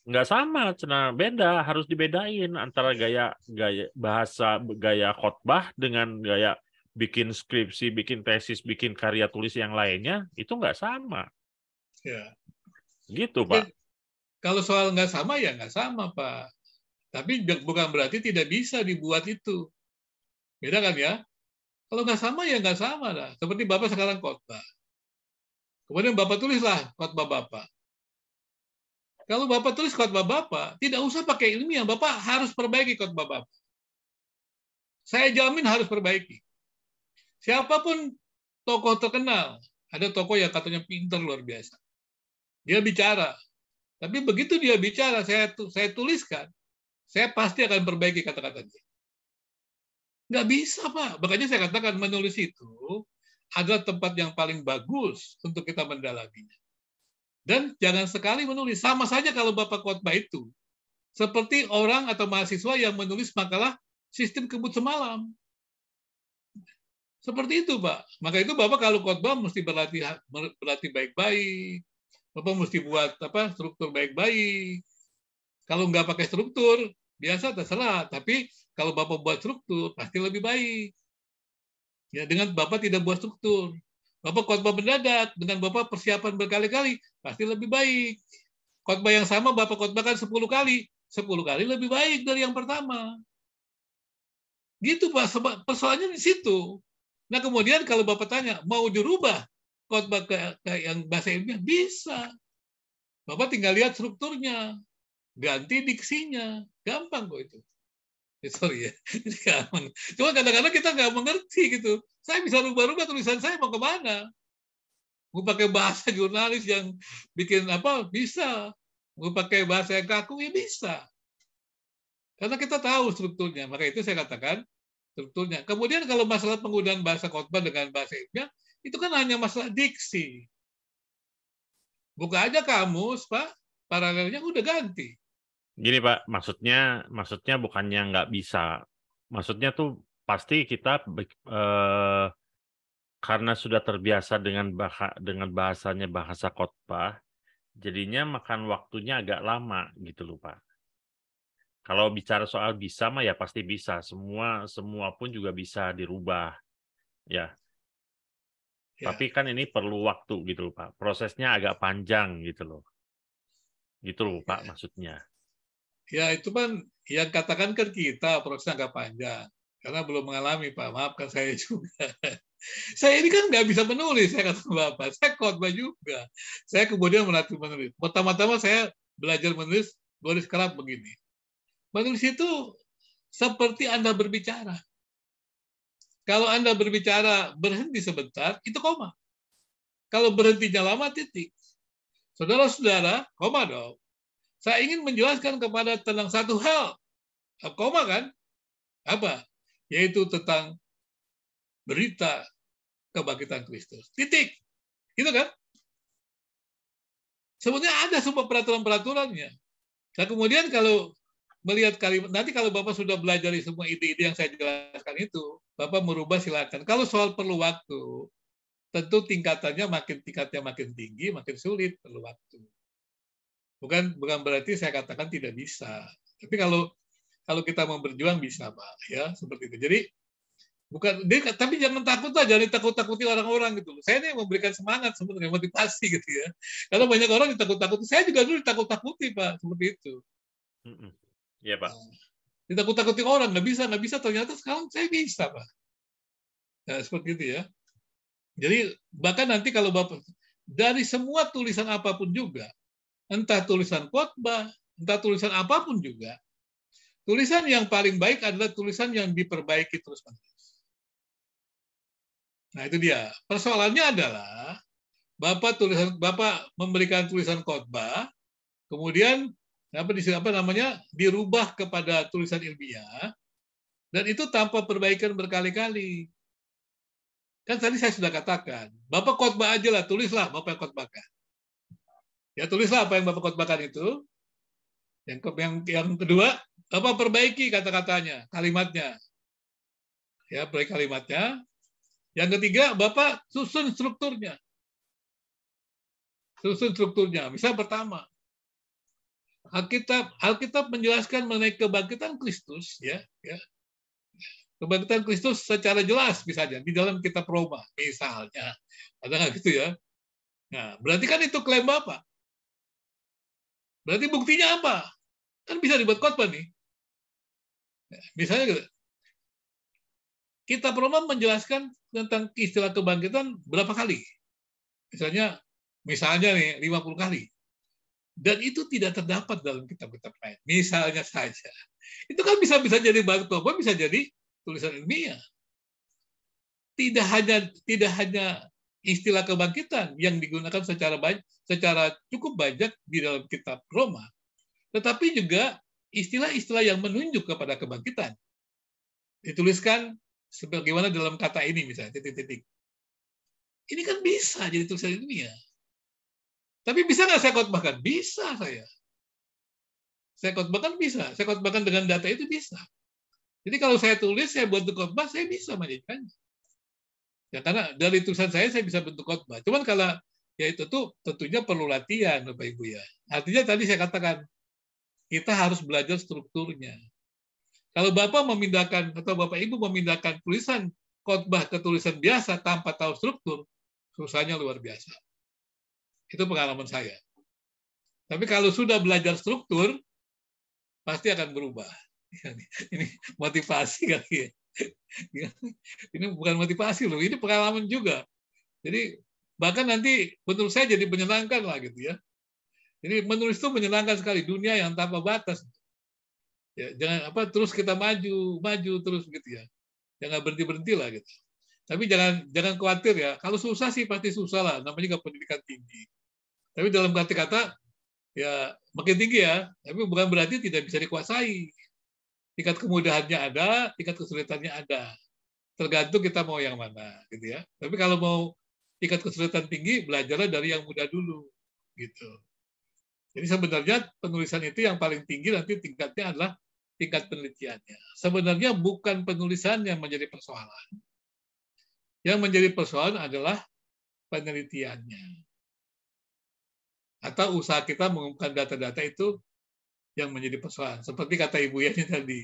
Nggak sama, beda, harus dibedain antara gaya bahasa, gaya khotbah dengan gaya bikin skripsi, bikin tesis, bikin karya tulis yang lainnya, itu nggak sama. Ya. Gitu, Tapi Pak. kalau soal nggak sama, ya nggak sama, Pak. Tapi bukan berarti tidak bisa dibuat itu. Beda kan ya? Kalau nggak sama, ya nggak sama lah. Seperti Bapak sekarang khotbah. Kemudian Bapak tulislah khotbah Bapak. Kalau Bapak tulis khotbah Bapak, tidak usah pakai ilmiah. Bapak harus perbaiki khotbah Bapak. Saya jamin harus perbaiki. Siapapun tokoh terkenal, ada tokoh yang katanya pintar luar biasa. Dia bicara. Tapi begitu dia bicara, saya tuliskan, saya pasti akan perbaiki kata-katanya. Nggak bisa, Pak. Makanya saya katakan menulis itu adalah tempat yang paling bagus untuk kita mendalaminya. Dan jangan sekali menulis. Sama saja kalau Bapak khotbah itu. Seperti orang atau mahasiswa yang menulis makalah sistem kebut semalam. Seperti itu, Pak. Maka itu Bapak kalau khotbah mesti berlatih baik-baik. Bapak mesti buat struktur baik-baik. Kalau nggak pakai struktur, biasa terserah. Tapi kalau Bapak buat struktur, pasti lebih baik. Ya, dengan Bapak tidak buat struktur. Bapak khotbah mendadak, dengan Bapak persiapan berkali-kali, pasti lebih baik. Khotbah yang sama Bapak khotbahkan 10 kali. 10 kali lebih baik dari yang pertama. Gitu, Pak. Persoalannya di situ. Nah, kemudian kalau Bapak tanya, mau dirubah khotbah ke yang bahasa ilmiah? Bisa. Bapak tinggal lihat strukturnya. Ganti diksinya. Gampang kok itu. Sorry ya. Cuma kadang-kadang kita nggak mengerti gitu. Saya bisa rubah-rubah tulisan saya mau kemana. Mau pakai bahasa jurnalis yang bikin bisa. Mau pakai bahasa yang kaku, ya bisa. Karena kita tahu strukturnya. Maka itu saya katakan strukturnya. Kemudian kalau masalah penggunaan bahasa khotbah dengan bahasa ilmiah, itu kan hanya masalah diksi. Buka aja kamus, Pak. Paralelnya udah ganti. Gini Pak, maksudnya bukannya nggak bisa. Maksudnya tuh pasti kita karena sudah terbiasa dengan bahasanya bahasa khotbah, jadinya makan waktunya agak lama gitu loh Pak. Kalau bicara soal bisa mah ya pasti bisa. Semua pun juga bisa dirubah. Ya. Tapi kan ini perlu waktu gitu loh Pak. Prosesnya agak panjang gitu loh. Gitu loh Pak maksudnya. Ya itu kan yang katakan kan kita prosesnya agak panjang karena belum mengalami Pak. Maafkan saya juga. Saya ini kan nggak bisa menulis, saya kata Bapak. Saya khotbah juga. Saya kemudian melatih menulis. Pertama-tama saya belajar menulis keras begini. Menulis itu seperti Anda berbicara. Kalau Anda berbicara berhenti sebentar, itu koma. Kalau berhentinya lama, titik. Saudara-saudara, koma dong. Saya ingin menjelaskan kepada tentang satu hal. Koma kan? Apa? Yaitu tentang berita kebangkitan Kristus. Titik. Gitu kan? Sebenarnya ada semua peraturan-peraturannya. Nah, kemudian kalau melihat kalimat, nanti kalau Bapak sudah belajar semua ide-ide yang saya jelaskan itu, Bapak merubah silakan. Kalau soal perlu waktu, tentu tingkatannya makin tinggi, makin sulit perlu waktu. Bukan berarti saya katakan tidak bisa. Tapi kalau kita mau berjuang bisa, Pak, ya seperti itu. Jadi tapi jangan takut lah, jangan ditakut-takuti orang-orang gitu. Saya ini memberikan semangat sebenarnya, motivasi gitu ya. Karena banyak orang ditakut-takuti. Saya juga dulu ditakut-takuti Pak, seperti itu. Iya Pak. Ditakut-takuti orang, nggak bisa. Ternyata sekarang saya bisa Pak. Ya, seperti itu ya. Jadi bahkan nanti kalau Bapak dari semua tulisan apapun juga, entah tulisan khotbah, entah tulisan apapun juga, tulisan yang paling baik adalah tulisan yang diperbaiki terus-menerus. Nah itu dia. Persoalannya adalah Bapak memberikan tulisan khotbah, kemudian dirubah kepada tulisan ilmiah, dan itu tanpa perbaikan berkali-kali. Kan tadi saya sudah katakan, Bapak khotbah aja lah, tulislah Bapak khotbahkan. Ya tulislah apa yang Bapak khotbahkan itu. Yang kedua, Bapak perbaiki kata-katanya, kalimatnya. Ya, perbaiki kalimatnya. Yang ketiga, Bapak susun strukturnya. Misal pertama, Alkitab menjelaskan mengenai kebangkitan Kristus, ya. Kebangkitan Kristus secara jelas misalnya di dalam kitab Roma, misalnya. Ada nggak gitu ya? Nah, berarti kan itu klaim Bapak. Berarti buktinya apa? Kan bisa dibuat khotbah nih. Misalnya gitu. Kitab Roma menjelaskan tentang istilah kebangkitan berapa kali? Misalnya nih 50 kali. Dan itu tidak terdapat dalam kitab-kitab lain. Misalnya saja. Itu kan bisa jadi bahan khotbah, bisa jadi tulisan ilmiah. Tidak hanya istilah kebangkitan yang digunakan secara cukup banyak di dalam kitab Roma, tetapi juga istilah-istilah yang menunjuk kepada kebangkitan. Dituliskan sebagaimana dalam kata ini misalnya, titik-titik. Ini kan bisa jadi tulisan ilmiah. Tapi bisa nggak saya khotbahkan? Bisa saya. Saya khotbahkan bisa. Saya khotbahkan dengan data itu bisa. Jadi kalau saya tulis, saya buat khotbah, saya bisa menjadikannya. Ya, karena dari tulisan saya bisa bentuk khotbah. Cuman kalau ya itu tuh tentunya perlu latihan, Bapak Ibu ya. Artinya tadi saya katakan, kita harus belajar strukturnya. Kalau Bapak memindahkan atau Bapak Ibu memindahkan tulisan khotbah ke tulisan biasa tanpa tahu struktur, susahnya luar biasa. Itu pengalaman saya. Tapi kalau sudah belajar struktur, pasti akan berubah. Ini motivasi kali ya. Ini bukan motivasi loh, ini pengalaman juga. Jadi bahkan nanti menurut saya jadi menyenangkan lah gitu ya. Jadi menulis itu menyenangkan sekali, dunia yang tanpa batas. Ya, jangan terus kita maju terus gitu ya. Jangan berhenti lah gitu. Tapi jangan khawatir ya. Kalau susah sih pasti susah lah, namanya juga pendidikan tinggi. Tapi dalam kata-kata ya makin tinggi ya, tapi bukan berarti tidak bisa dikuasai. Tingkat kemudahannya ada, tingkat kesulitannya ada. Tergantung kita mau yang mana gitu ya. Tapi kalau mau tingkat kesulitan tinggi, belajarlah dari yang mudah dulu gitu. Jadi sebenarnya penulisan itu yang paling tinggi nanti tingkatnya adalah tingkat penelitiannya. Sebenarnya bukan penulisan yang menjadi persoalan. Yang menjadi persoalan adalah penelitiannya. Atau usaha kita mengumpulkan data-data itu yang menjadi persoalan. Seperti kata Ibu Yani tadi,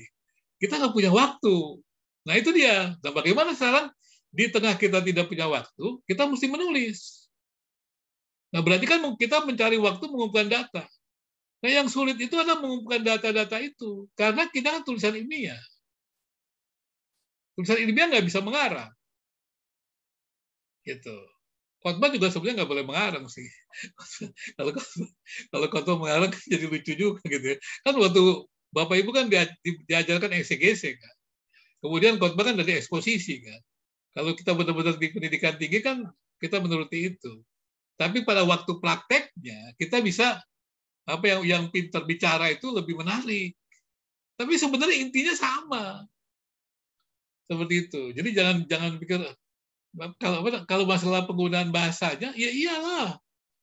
kita nggak punya waktu. Nah itu dia. Nah, bagaimana sekarang di tengah kita tidak punya waktu, kita mesti menulis. Nah berarti kan kita mencari waktu mengumpulkan data. Nah, yang sulit itu adalah mengumpulkan data-data itu. Karena kita kan tulisan ilmiah. Tulisan ilmiah nggak bisa mengarang. Gitu. Khotbah juga sebenarnya nggak boleh mengarang sih. Kalau khotbah mengarang kan jadi lucu juga gitu ya. Kan waktu Bapak Ibu kan diajarkan eksegese kan. Kemudian khotbah kan dari eksposisi kan. Kalau kita benar-benar di pendidikan tinggi kan kita menuruti itu. Tapi pada waktu prakteknya kita bisa apa yang pintar bicara itu lebih menarik. Tapi sebenarnya intinya sama. Seperti itu. Jadi jangan pikir kalau masalah penggunaan bahasanya, ya iyalah.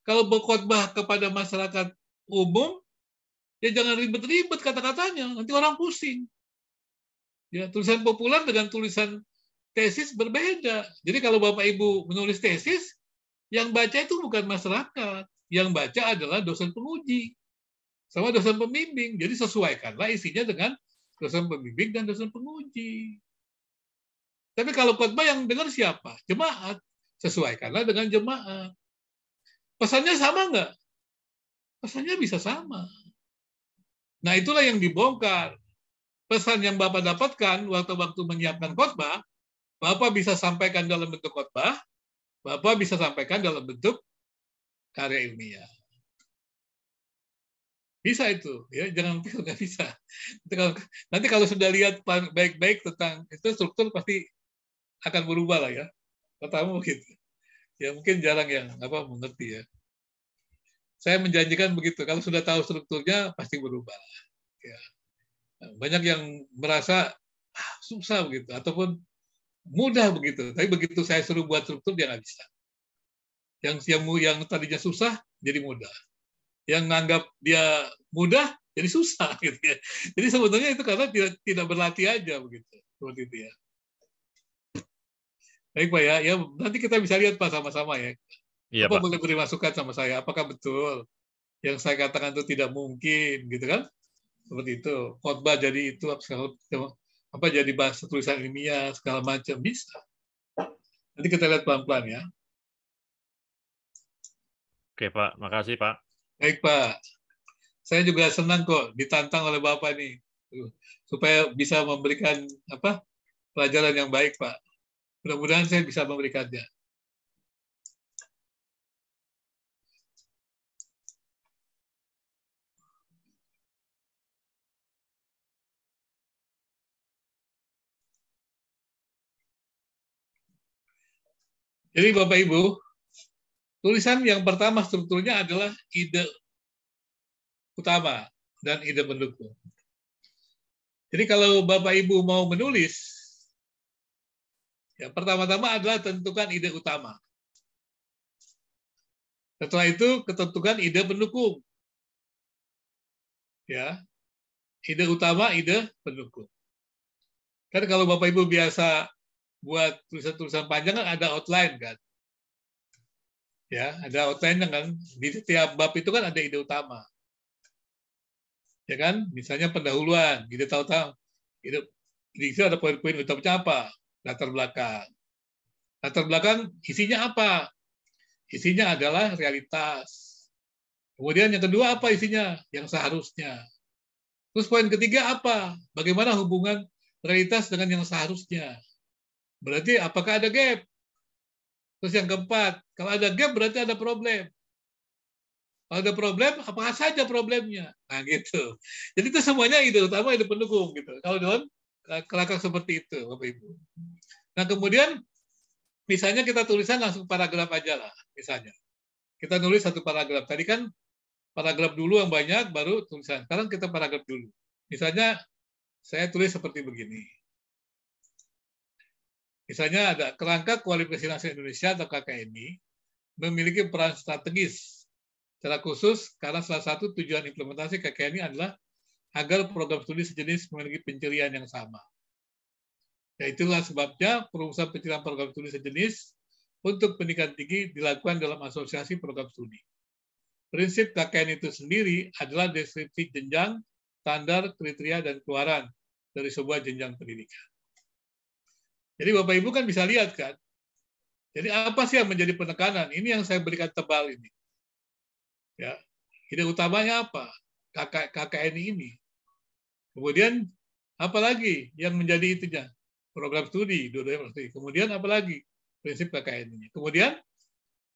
Kalau berkhotbah kepada masyarakat umum, ya jangan ribet-ribet kata-katanya, nanti orang pusing. Ya, tulisan populer dengan tulisan tesis berbeda. Jadi kalau Bapak Ibu menulis tesis, yang baca itu bukan masyarakat, yang baca adalah dosen penguji sama dosen pembimbing. Jadi sesuaikanlah isinya dengan dosen pembimbing dan dosen penguji. Tapi kalau khotbah yang dengar siapa? Jemaat. Sesuaikanlah dengan jemaat. Pesannya sama nggak? Pesannya bisa sama. Nah, itulah yang dibongkar. Pesan yang Bapak dapatkan waktu menyiapkan khotbah, Bapak bisa sampaikan dalam bentuk khotbah, Bapak bisa sampaikan dalam bentuk karya ilmiah. Bisa itu, ya jangan pikir nggak bisa. Nanti kalau sudah lihat baik-baik tentang itu struktur pasti akan berubah lah ya. Pertama begitu. Ya mungkin jarang yang mengerti ya. Saya menjanjikan begitu. Kalau sudah tahu strukturnya pasti berubah. Ya. Banyak yang merasa susah begitu ataupun mudah begitu. Tapi begitu saya suruh buat struktur dia nggak bisa. Yang tadinya susah jadi mudah. Yang nganggap dia mudah jadi susah gitu ya. Jadi sebetulnya itu karena tidak berlatih aja begitu. Seperti itu ya. Baik Pak ya, nanti kita bisa lihat Pak sama-sama ya. Iya, Bapak Pak. boleh beri masukan sama saya, apakah betul yang saya katakan itu tidak mungkin gitu kan? Seperti itu. Khotbah jadi itu jadi bahasa tulisan ilmiah segala macam bisa. Nanti kita lihat pelan-pelan ya. Oke Pak, makasih Pak. Baik Pak, saya juga senang kok ditantang oleh Bapak nih supaya bisa memberikan pelajaran yang baik Pak. Mudah-mudahan saya bisa memberikannya. Jadi Bapak Ibu, tulisan yang pertama strukturnya adalah ide utama dan ide pendukung. Jadi kalau Bapak Ibu mau menulis, ya pertama-tama adalah tentukan ide utama. Setelah itu ketentukan ide pendukung. Ya, ide utama, ide pendukung. Kan kalau Bapak Ibu biasa buat tulisan-tulisan panjang kan ada outline kan. Ya, ada outline kan. Di setiap bab itu kan ada ide utama. Ya kan? Misalnya pendahuluan, ide tahu-tahu. Di situ ada poin-poin utamanya apa? Latar belakang. Latar belakang isinya apa? Isinya adalah realitas. Kemudian yang kedua apa isinya? Yang seharusnya. Terus poin ketiga apa? Bagaimana hubungan realitas dengan yang seharusnya? Berarti apakah ada gap? Terus yang keempat, kalau ada gap berarti ada problem. Kalau ada problem, apa saja problemnya? Nah gitu. Jadi itu semuanya ide utama, ide pendukung gitu. Kalau dalam kerangka seperti itu, Bapak Ibu. Nah kemudian, misalnya kita tulisan langsung paragraf aja lah, misalnya. Kita nulis satu paragraf. Tadi kan paragraf dulu yang banyak, baru tulisan. Sekarang kita paragraf dulu. Misalnya, saya tulis seperti begini. Misalnya ada kerangka kualifikasi nasional Indonesia atau KKNI memiliki peran strategis secara khusus karena salah satu tujuan implementasi KKNI adalah agar program studi sejenis memiliki penceriaan yang sama. Ya, itulah sebabnya perumusan penceriaan program studi sejenis untuk pendidikan tinggi dilakukan dalam asosiasi program studi. Prinsip KKNI itu sendiri adalah deskripsi jenjang, standar, kriteria, dan keluaran dari sebuah jenjang pendidikan. Jadi Bapak Ibu kan bisa lihat kan, jadi apa sih yang menjadi penekanan? Ini yang saya berikan tebal ini. Ya, ide utamanya apa? KKNI ini. Kemudian apalagi yang menjadi itunya? Program studi, dua-duanya program studi. Kemudian apalagi? Prinsip KKNI. Kemudian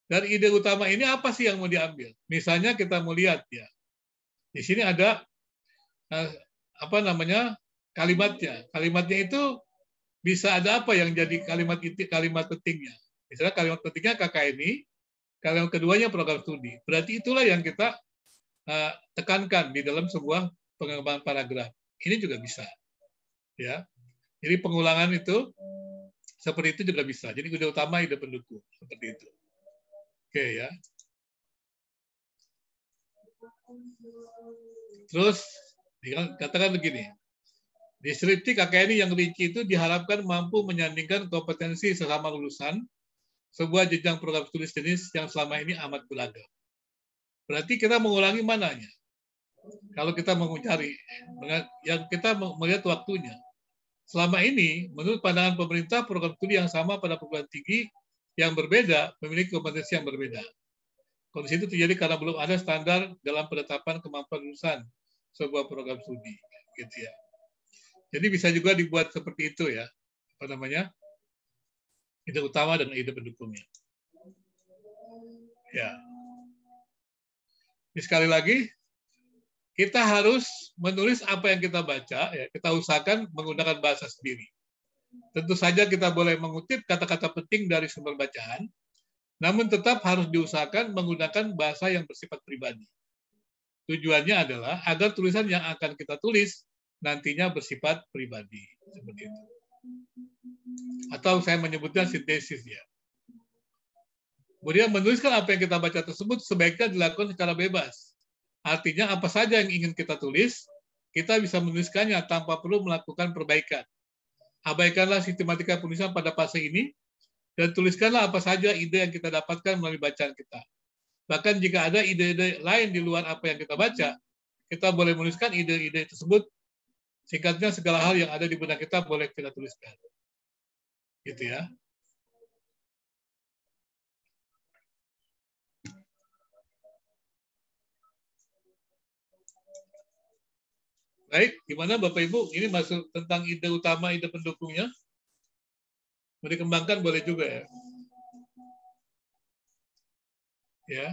dari ide utama ini apa sih yang mau diambil? Misalnya kita mau lihat ya, di sini ada apa namanya kalimatnya. Kalimatnya itu bisa ada apa yang jadi kalimat pentingnya? Misalnya kalimat pentingnya KKNI, kalimat keduanya program studi. Berarti itulah yang kita tekankan di dalam sebuah pengembangan paragraf. Ini juga bisa, ya. Jadi pengulangan itu seperti itu juga bisa. Jadi ide utama, ide pendukung seperti itu. Oke ya. Terus katakan begini. Deskripsi KKNI yang rinci itu diharapkan mampu menyandingkan kompetensi sesama lulusan sebuah jenjang program studi jenis yang selama ini amat beragam. Berarti kita mengulangi mananya? Kalau kita mau mencari, yang kita melihat waktunya. Selama ini, menurut pandangan pemerintah, program studi yang sama pada perguruan tinggi yang berbeda memiliki kompetensi yang berbeda. Kondisi itu terjadi karena belum ada standar dalam penetapan kemampuan lulusan sebuah program studi, gitu ya. Jadi bisa juga dibuat seperti itu ya, apa namanya, ide utama dan ide pendukungnya. Ya. Ini sekali lagi, kita harus menulis apa yang kita baca, ya, kita usahakan menggunakan bahasa sendiri. Tentu saja kita boleh mengutip kata-kata penting dari sumber bacaan, namun tetap harus diusahakan menggunakan bahasa yang bersifat pribadi. Tujuannya adalah agar tulisan yang akan kita tulis nantinya bersifat pribadi. Seperti itu. Atau saya menyebutnya sintesis ya. Kemudian menuliskan apa yang kita baca tersebut sebaiknya dilakukan secara bebas. Artinya apa saja yang ingin kita tulis, kita bisa menuliskannya tanpa perlu melakukan perbaikan. Abaikanlah sistematika penulisan pada fase ini, dan tuliskanlah apa saja ide yang kita dapatkan melalui bacaan kita. Bahkan jika ada ide-ide lain di luar apa yang kita baca, kita boleh menuliskan ide-ide tersebut. Singkatnya segala hal yang ada di benak kita boleh kita tuliskan. Gitu ya. Baik, gimana Bapak Ibu? Ini masuk tentang ide utama, ide pendukungnya. Mau dikembangkan boleh juga ya. Ya.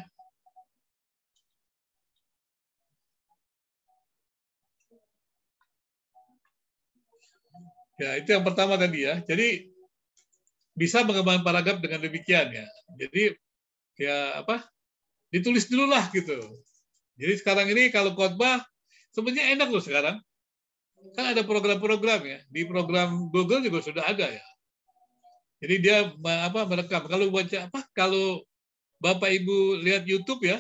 Ya, itu yang pertama tadi ya. Jadi bisa mengembangkan paragraf dengan demikian ya. Jadi ya apa? Ditulis dulu lah gitu. Jadi sekarang ini kalau khotbah sebenarnya enak loh sekarang. Kan ada program-program ya. Di program Google juga sudah ada ya. Jadi dia apa merekam. Kalau baca apa? Kalau Bapak Ibu lihat YouTube ya.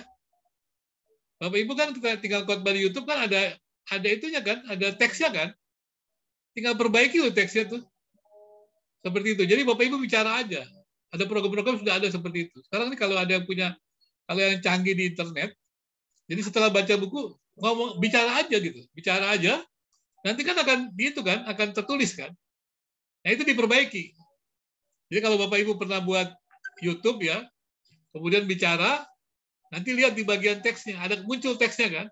Bapak Ibu kan tinggal khotbah di YouTube kan ada itunya kan, ada teksnya kan. Tinggal perbaiki loh teksnya tuh. Seperti itu. Jadi Bapak Ibu bicara aja. Ada program-program sudah ada seperti itu. Sekarang ini kalau ada yang punya, kalau yang canggih di internet, jadi setelah baca buku ngomong bicara aja gitu, bicara aja. Nanti kan akan gitu kan, akan tertulis kan. Nah itu diperbaiki. Jadi kalau Bapak Ibu pernah buat YouTube ya, kemudian bicara, nanti lihat di bagian teksnya, ada muncul teksnya kan.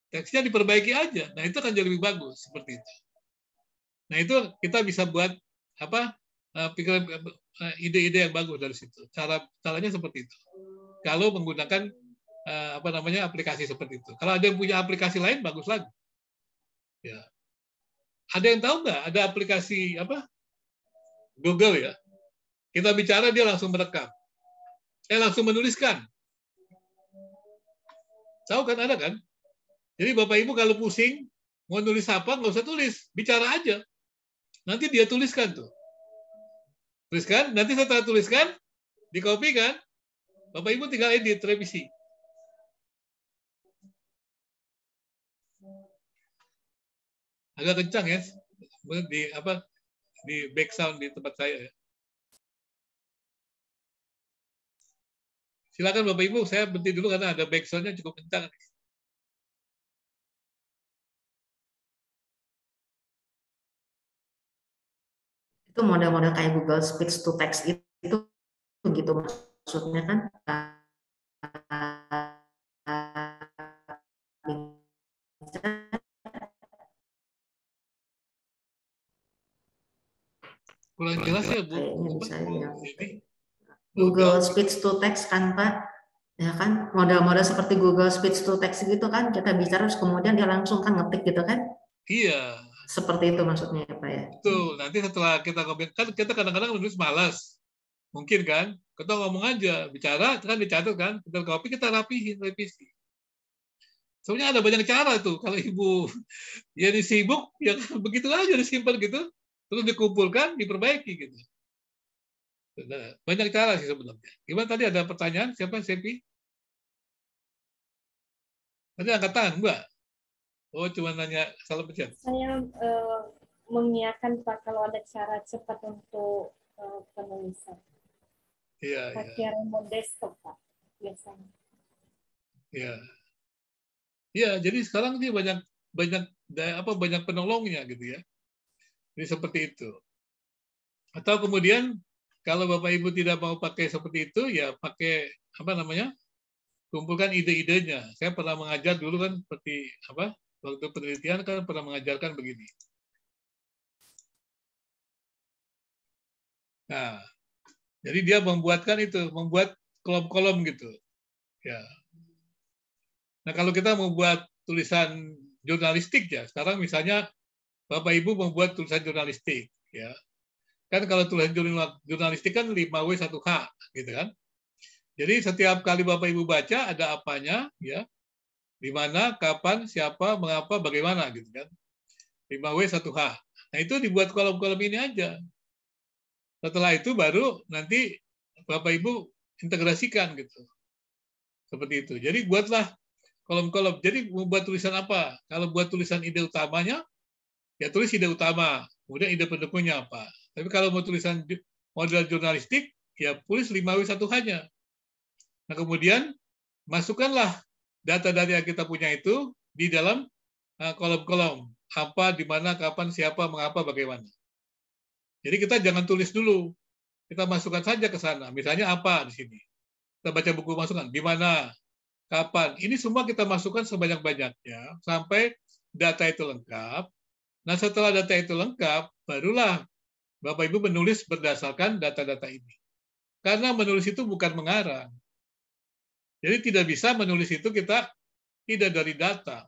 Teksnya diperbaiki aja. Nah itu akan jadi lebih bagus seperti itu. Nah itu kita bisa buat apa pikiran ide-ide yang bagus dari situ. Caranya seperti itu. Kalau menggunakan apa namanya aplikasi seperti itu. Kalau ada yang punya aplikasi lain bagus lagi. Ya. Ada yang tahu nggak? Ada aplikasi apa? Google ya. Kita bicara dia langsung merekam. Langsung menuliskan. Tahu kan ada kan? Jadi Bapak Ibu kalau pusing mau nulis apa nggak usah tulis, bicara aja. Nanti dia tuliskan tuh. Tuliskan, nanti setelah tuliskan, di-copy kan, Bapak Ibu tinggal edit, revisi. Agak kencang ya, di background di tempat saya ya. Silakan Bapak Ibu, saya berhenti dulu karena ada background-nya cukup kencang. Itu model-model kayak Google Speech to Text itu gitu maksudnya kan kurang jelas ya Bu. Kayaknya bisa yang Jadi Google Speech to Text kan Pak, ya kan model-model seperti Google Speech to Text gitu kan, kita bicara terus kemudian dia langsung kan ngetik gitu kan, iya, seperti itu maksudnya ya Pak ya. betul. Nanti setelah kita ngobrol, kan kita kadang-kadang menulis malas. Mungkin kan, kita ngomong aja, bicara, kan dicatat kan, kita copy, kita rapihin, revisi. Sebenarnya ada banyak cara tuh. Kalau Ibu ya sibuk, ya begitu aja disimpan gitu, terus dikumpulkan, diperbaiki gitu. Banyak cara sih sebenarnya. Gimana tadi ada pertanyaan? Siapa, Sepi? Tadi angkat tangan, Mbak. Oh, cuma nanya salah pencet. Saya mengiyakan Pak kalau ada cara cepat untuk penulisan. Iya, pakai remote desktop Pak biasanya. Iya. Iya, jadi sekarang sih banyak penolongnya gitu ya. Jadi seperti itu. Atau kemudian kalau Bapak Ibu tidak mau pakai seperti itu, ya pakai apa namanya? Kumpulkan ide-idenya. Saya pernah mengajar dulu kan seperti apa? Waktu penelitian kan pernah mengajarkan begini. Nah, jadi dia membuat kolom-kolom gitu. Ya. Nah, kalau kita membuat tulisan jurnalistik ya, sekarang misalnya Bapak Ibu membuat tulisan jurnalistik ya. Kan kalau tulisan jurnalistik kan 5W1H gitu kan. Jadi setiap kali Bapak Ibu baca ada apanya ya. Di mana, kapan, siapa, mengapa, bagaimana gitu kan. 5W1H. Nah, itu dibuat kolom-kolom ini aja. Setelah itu baru nanti Bapak Ibu integrasikan gitu. Seperti itu. Jadi buatlah kolom-kolom. Jadi membuat tulisan apa? Kalau buat tulisan ide utamanya, ya tulis ide utama. Kemudian ide pendukungnya apa. Tapi kalau mau tulisan model jurnalistik, ya tulis 5W1H-nya. Nah, kemudian masukkanlah data-data yang kita punya itu di dalam kolom-kolom. Apa, di mana, kapan, siapa, mengapa, bagaimana. Jadi kita jangan tulis dulu. Kita masukkan saja ke sana. Misalnya apa di sini. Kita baca buku masukan. Di mana, kapan. Ini semua kita masukkan sebanyak-banyaknya sampai data itu lengkap. Nah, setelah data itu lengkap, barulah Bapak Ibu menulis berdasarkan data-data ini. Karena menulis itu bukan mengarang. Jadi tidak bisa menulis itu kita tidak dari data.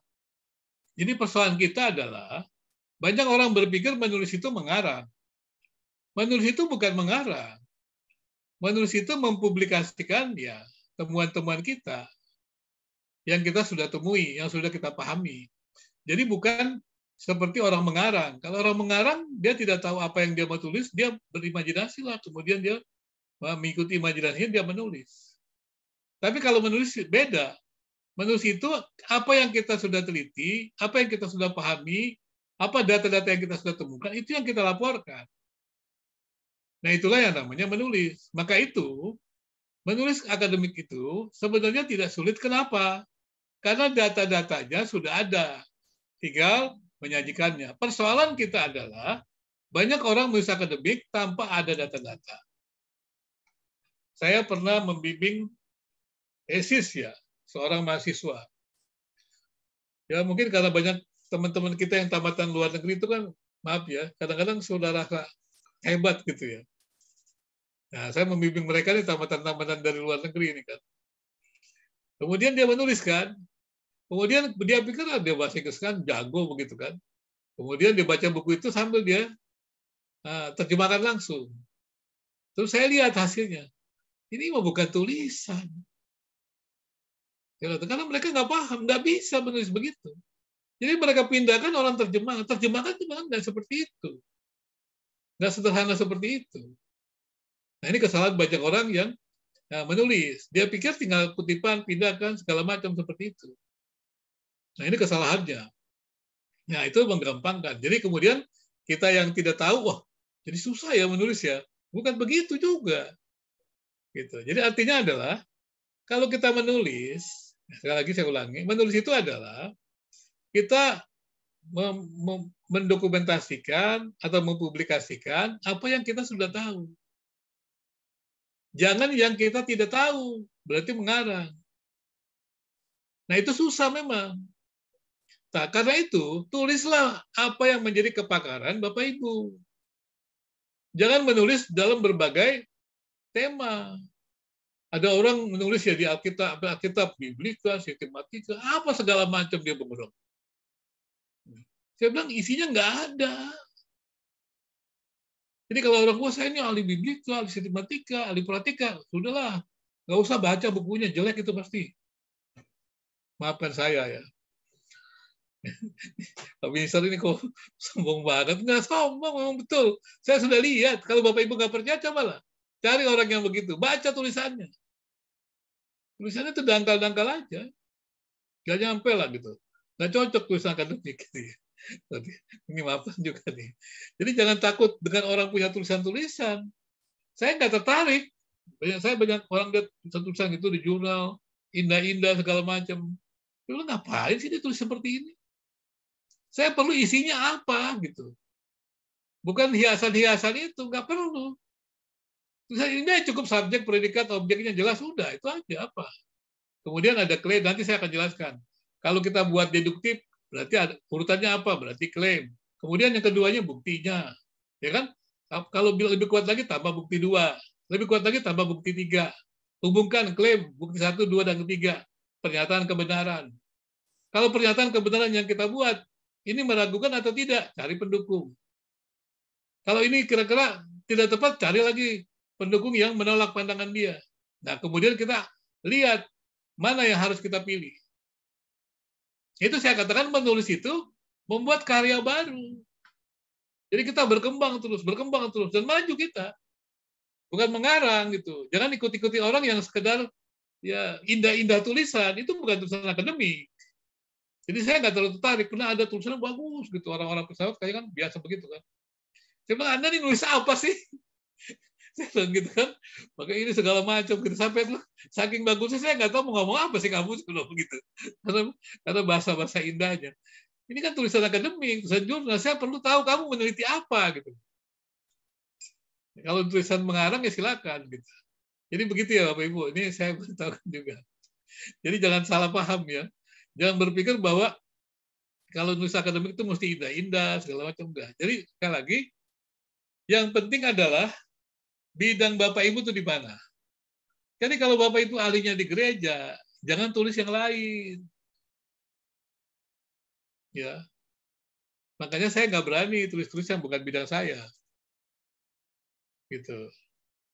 Jadi persoalan kita adalah banyak orang berpikir menulis itu mengarang. Menulis itu bukan mengarang. Menulis itu mempublikasikan ya temuan-temuan kita yang kita sudah temui, yang sudah kita pahami. Jadi bukan seperti orang mengarang. Kalau orang mengarang, dia tidak tahu apa yang dia mau tulis, dia berimajinasi lah, kemudian dia mengikuti imajinasinya, dia menulis. Tapi kalau menulis beda. Menulis itu apa yang kita sudah teliti, apa yang kita sudah pahami, apa data-data yang kita sudah temukan, itu yang kita laporkan. Nah, itulah yang namanya menulis. Maka itu, menulis akademik itu sebenarnya tidak sulit. Kenapa? Karena data-datanya sudah ada. Tinggal menyajikannya. Persoalan kita adalah banyak orang menulis akademik tanpa ada data-data. Saya pernah membimbing tesis ya, seorang mahasiswa. Ya mungkin karena banyak teman-teman kita yang tamatan luar negeri itu kan, maaf ya, kadang-kadang saudara hebat gitu ya. Nah, saya membimbing mereka nih tamatan-tamatan dari luar negeri ini kan. Kemudian dia menulis kan, kemudian dia pikir dia bahasa Inggris kan jago begitu kan. Kemudian dia baca buku itu sambil dia terjemahkan langsung. Terus saya lihat hasilnya. Ini mah bukan tulisan. Karena mereka nggak paham, nggak bisa menulis begitu. Jadi mereka pindahkan orang terjemahkan cuma nggak seperti itu. Nggak sederhana seperti itu. Nah, ini kesalahan banyak orang yang menulis. Dia pikir tinggal kutipan, pindahkan, segala macam seperti itu. Nah, ini kesalahannya. Nah, itu menggampangkan. Jadi kemudian kita yang tidak tahu, wah, jadi susah ya menulis ya. Bukan begitu juga. Gitu. Jadi artinya adalah, kalau kita menulis, sekali lagi saya ulangi, menulis itu adalah kita mendokumentasikan atau mempublikasikan apa yang kita sudah tahu. Jangan yang kita tidak tahu, berarti mengarang. Nah, itu susah memang. Nah, karena itu, tulislah apa yang menjadi kepakaran Bapak Ibu. Jangan menulis dalam berbagai tema. Ada orang menulis ya di Alkitab Biblika, sistematika, apa segala macam dia bergerak. Saya bilang isinya nggak ada. Jadi kalau orang tua saya ini ahli Biblika, ahli sistematika, ahli pratika, sudahlah, nggak usah baca bukunya, jelek itu pasti. Maafkan saya ya. Pak Minister ini kok sombong banget. Nggak sombong, memang betul. Saya sudah lihat. Kalau Bapak Ibu nggak percaya, cobalah. Cari orang yang begitu. Baca tulisannya. Tulisannya itu dangkal-dangkal aja. Nggak nyampe lah gitu. Nggak cocok tulisan akademik. Ini maafkan juga nih. Jadi jangan takut dengan orang punya tulisan-tulisan. Saya nggak tertarik. Saya banyak orang lihat tulisan itu di jurnal. Indah-indah segala macam. Lu ngapain sih dia tulis seperti ini? Saya perlu isinya apa gitu. Bukan hiasan-hiasan itu, nggak perlu. Ini cukup subjek, predikat, objeknya jelas, udah itu aja apa. Kemudian ada klaim, nanti saya akan jelaskan. Kalau kita buat deduktif, berarti ada, urutannya apa? Berarti klaim. Kemudian yang keduanya buktinya, ya kan? Kalau lebih kuat lagi tambah bukti 2, lebih kuat lagi tambah bukti 3. Hubungkan klaim bukti 1, 2, dan 3. Pernyataan kebenaran. Kalau pernyataan kebenaran yang kita buat ini meragukan atau tidak, cari pendukung. Kalau ini kira-kira tidak tepat, cari lagi pendukung yang menolak pandangan dia. Nah, kemudian kita lihat mana yang harus kita pilih. Itu saya katakan menulis itu membuat karya baru. Jadi kita berkembang terus, dan maju kita. Bukan mengarang gitu. Jangan ikut-ikuti orang yang sekedar ya indah-indah tulisan, itu bukan tulisan akademik. Jadi saya nggak terlalu tertarik, pernah ada tulisan bagus gitu, orang-orang pesawat kayak kan biasa begitu kan. Saya bilang, Anda ini nulis apa sih? Saya bilang gitu kan, maka ini segala macam gitu. Sampai saking bagusnya saya nggak tahu mau ngomong apa sih kamu sebelum begitu. Karena bahasa-bahasa indahnya. Ini kan tulisan akademik, tulisan jurnal, saya perlu tahu kamu meneliti apa gitu. Kalau tulisan mengarang ya silakan gitu. Jadi begitu ya Bapak Ibu, ini saya beritahukan juga. Jadi jangan salah paham ya. Jangan berpikir bahwa kalau nulis akademik itu mesti indah-indah, segala macam. Enggak. Jadi sekali lagi, yang penting adalah bidang Bapak Ibu itu di mana. Jadi kalau Bapak Ibu ahlinya di gereja, jangan tulis yang lain. Ya, makanya saya nggak berani tulis-tulis yang bukan bidang saya. Gitu.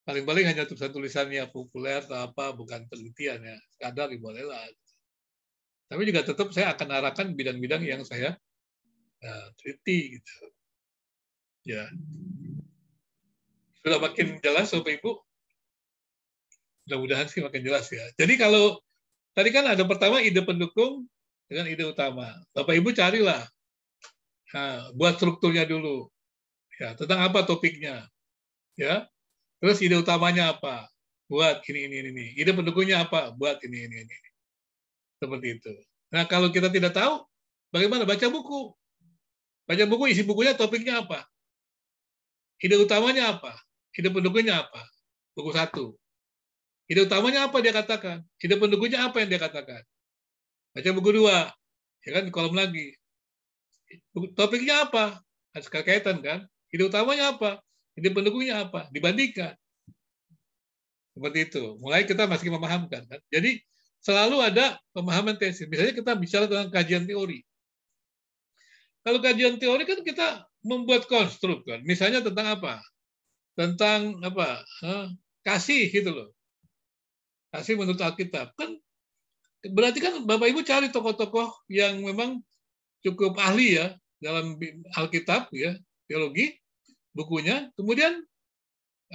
Paling-paling hanya tulisan-tulisannya populer atau apa, bukan penelitian ya. Sekadar bolehlah. Tapi juga tetap saya akan arahkan bidang-bidang yang saya teliti gitu. Ya. Sudah makin jelas Bapak Ibu? Mudah-mudahan sih makin jelas ya. Jadi kalau tadi kan ada pertama ide pendukung dengan ide utama. Bapak Ibu carilah. Nah, buat strukturnya dulu. Ya, tentang apa topiknya. Ya. Terus ide utamanya apa? Buat ini. Ide pendukungnya apa? Buat ini. Seperti itu. Nah, kalau kita tidak tahu, bagaimana? Baca buku. Baca buku, isi bukunya topiknya apa? Ide utamanya apa? Ide pendukungnya apa? Buku 1. Ide utamanya apa dia katakan? Ide pendukungnya apa yang dia katakan? Baca buku 2. Ya kan, di kolom lagi. Topiknya apa? Harus kaitan kan? Ide utamanya apa? Ide pendukungnya apa? Dibandingkan. Seperti itu. Mulai kita masih memahamkan. Kan? Jadi, selalu ada pemahaman tesis. Misalnya kita bicara tentang kajian teori. Kalau kajian teori kan kita membuat konstruk kan. Misalnya tentang apa? Tentang apa? Kasih gitu loh. Kasih menurut Alkitab. Kan berarti kan Bapak Ibu cari tokoh-tokoh yang memang cukup ahli ya dalam Alkitab ya, teologi, bukunya. Kemudian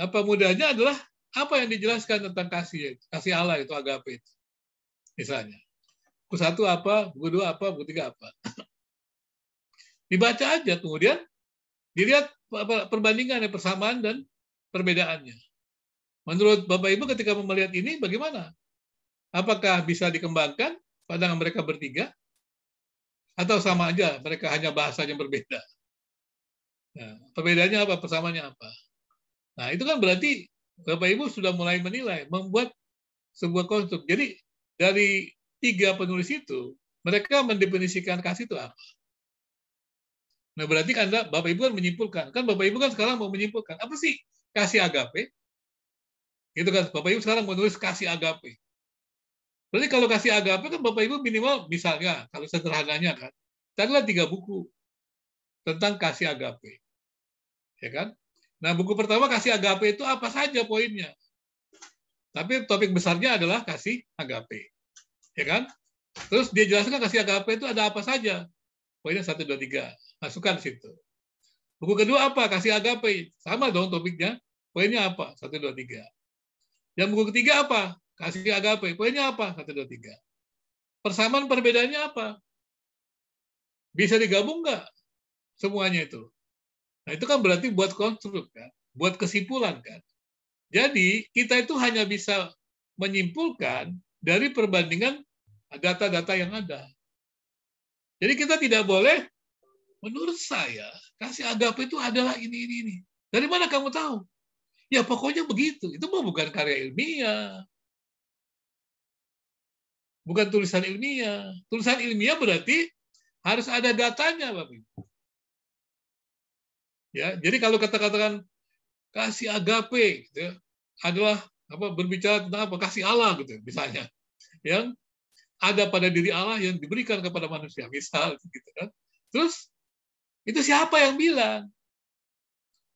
apa mudahnya adalah apa yang dijelaskan tentang kasih Allah itu agape itu. Misalnya, buku 1 apa, buku 2 apa, buku 3 apa. Dibaca aja, kemudian dilihat perbandingannya, persamaan dan perbedaannya. Menurut Bapak Ibu ketika melihat ini bagaimana? Apakah bisa dikembangkan pandangan mereka bertiga? Atau sama aja, mereka hanya bahasanya berbeda? Nah, perbedaannya apa, persamaannya apa? Nah, itu kan berarti Bapak Ibu sudah mulai menilai, membuat sebuah konstruk. Jadi, dari 3 penulis itu, mereka mendefinisikan kasih itu apa. Nah, berarti Bapak Ibu kan menyimpulkan. Kan Bapak Ibu kan sekarang mau menyimpulkan. Apa sih kasih agape? Gitu kan, Bapak Ibu sekarang menulis kasih agape. Berarti kalau kasih agape kan Bapak Ibu minimal, misalnya, kalau sederhananya kan, carilah 3 buku tentang kasih agape. Ya kan? Nah, buku pertama kasih agape itu apa saja poinnya. Tapi topik besarnya adalah kasih agape. Ya kan? Terus dia jelaskan kasih agape itu ada apa saja. Poinnya 1, 2, 3. Masukkan situ. Buku kedua apa? Kasih agape. Sama dong topiknya. Poinnya apa? 1, 2, 3. Yang buku ketiga apa? Kasih agape. Poinnya apa? 1, 2, 3. Persamaan perbedaannya apa? Bisa digabung nggak semuanya itu? Nah, itu kan berarti buat konstruk kan? Buat kesimpulan kan? Jadi, kita itu hanya bisa menyimpulkan dari perbandingan data-data yang ada. Jadi kita tidak boleh, menurut saya, kasih agape itu adalah ini. Dari mana kamu tahu? Ya pokoknya begitu. Itu bukan karya ilmiah. Bukan tulisan ilmiah. Tulisan ilmiah berarti harus ada datanya, Bapak Ibu. Ya, jadi kalau katakan kasih agape gitu ya, adalah berbicara tentang apa? Kasih Allah gitu misalnya. Yang ada pada diri Allah yang diberikan kepada manusia, misal gitu kan. Terus itu siapa yang bilang?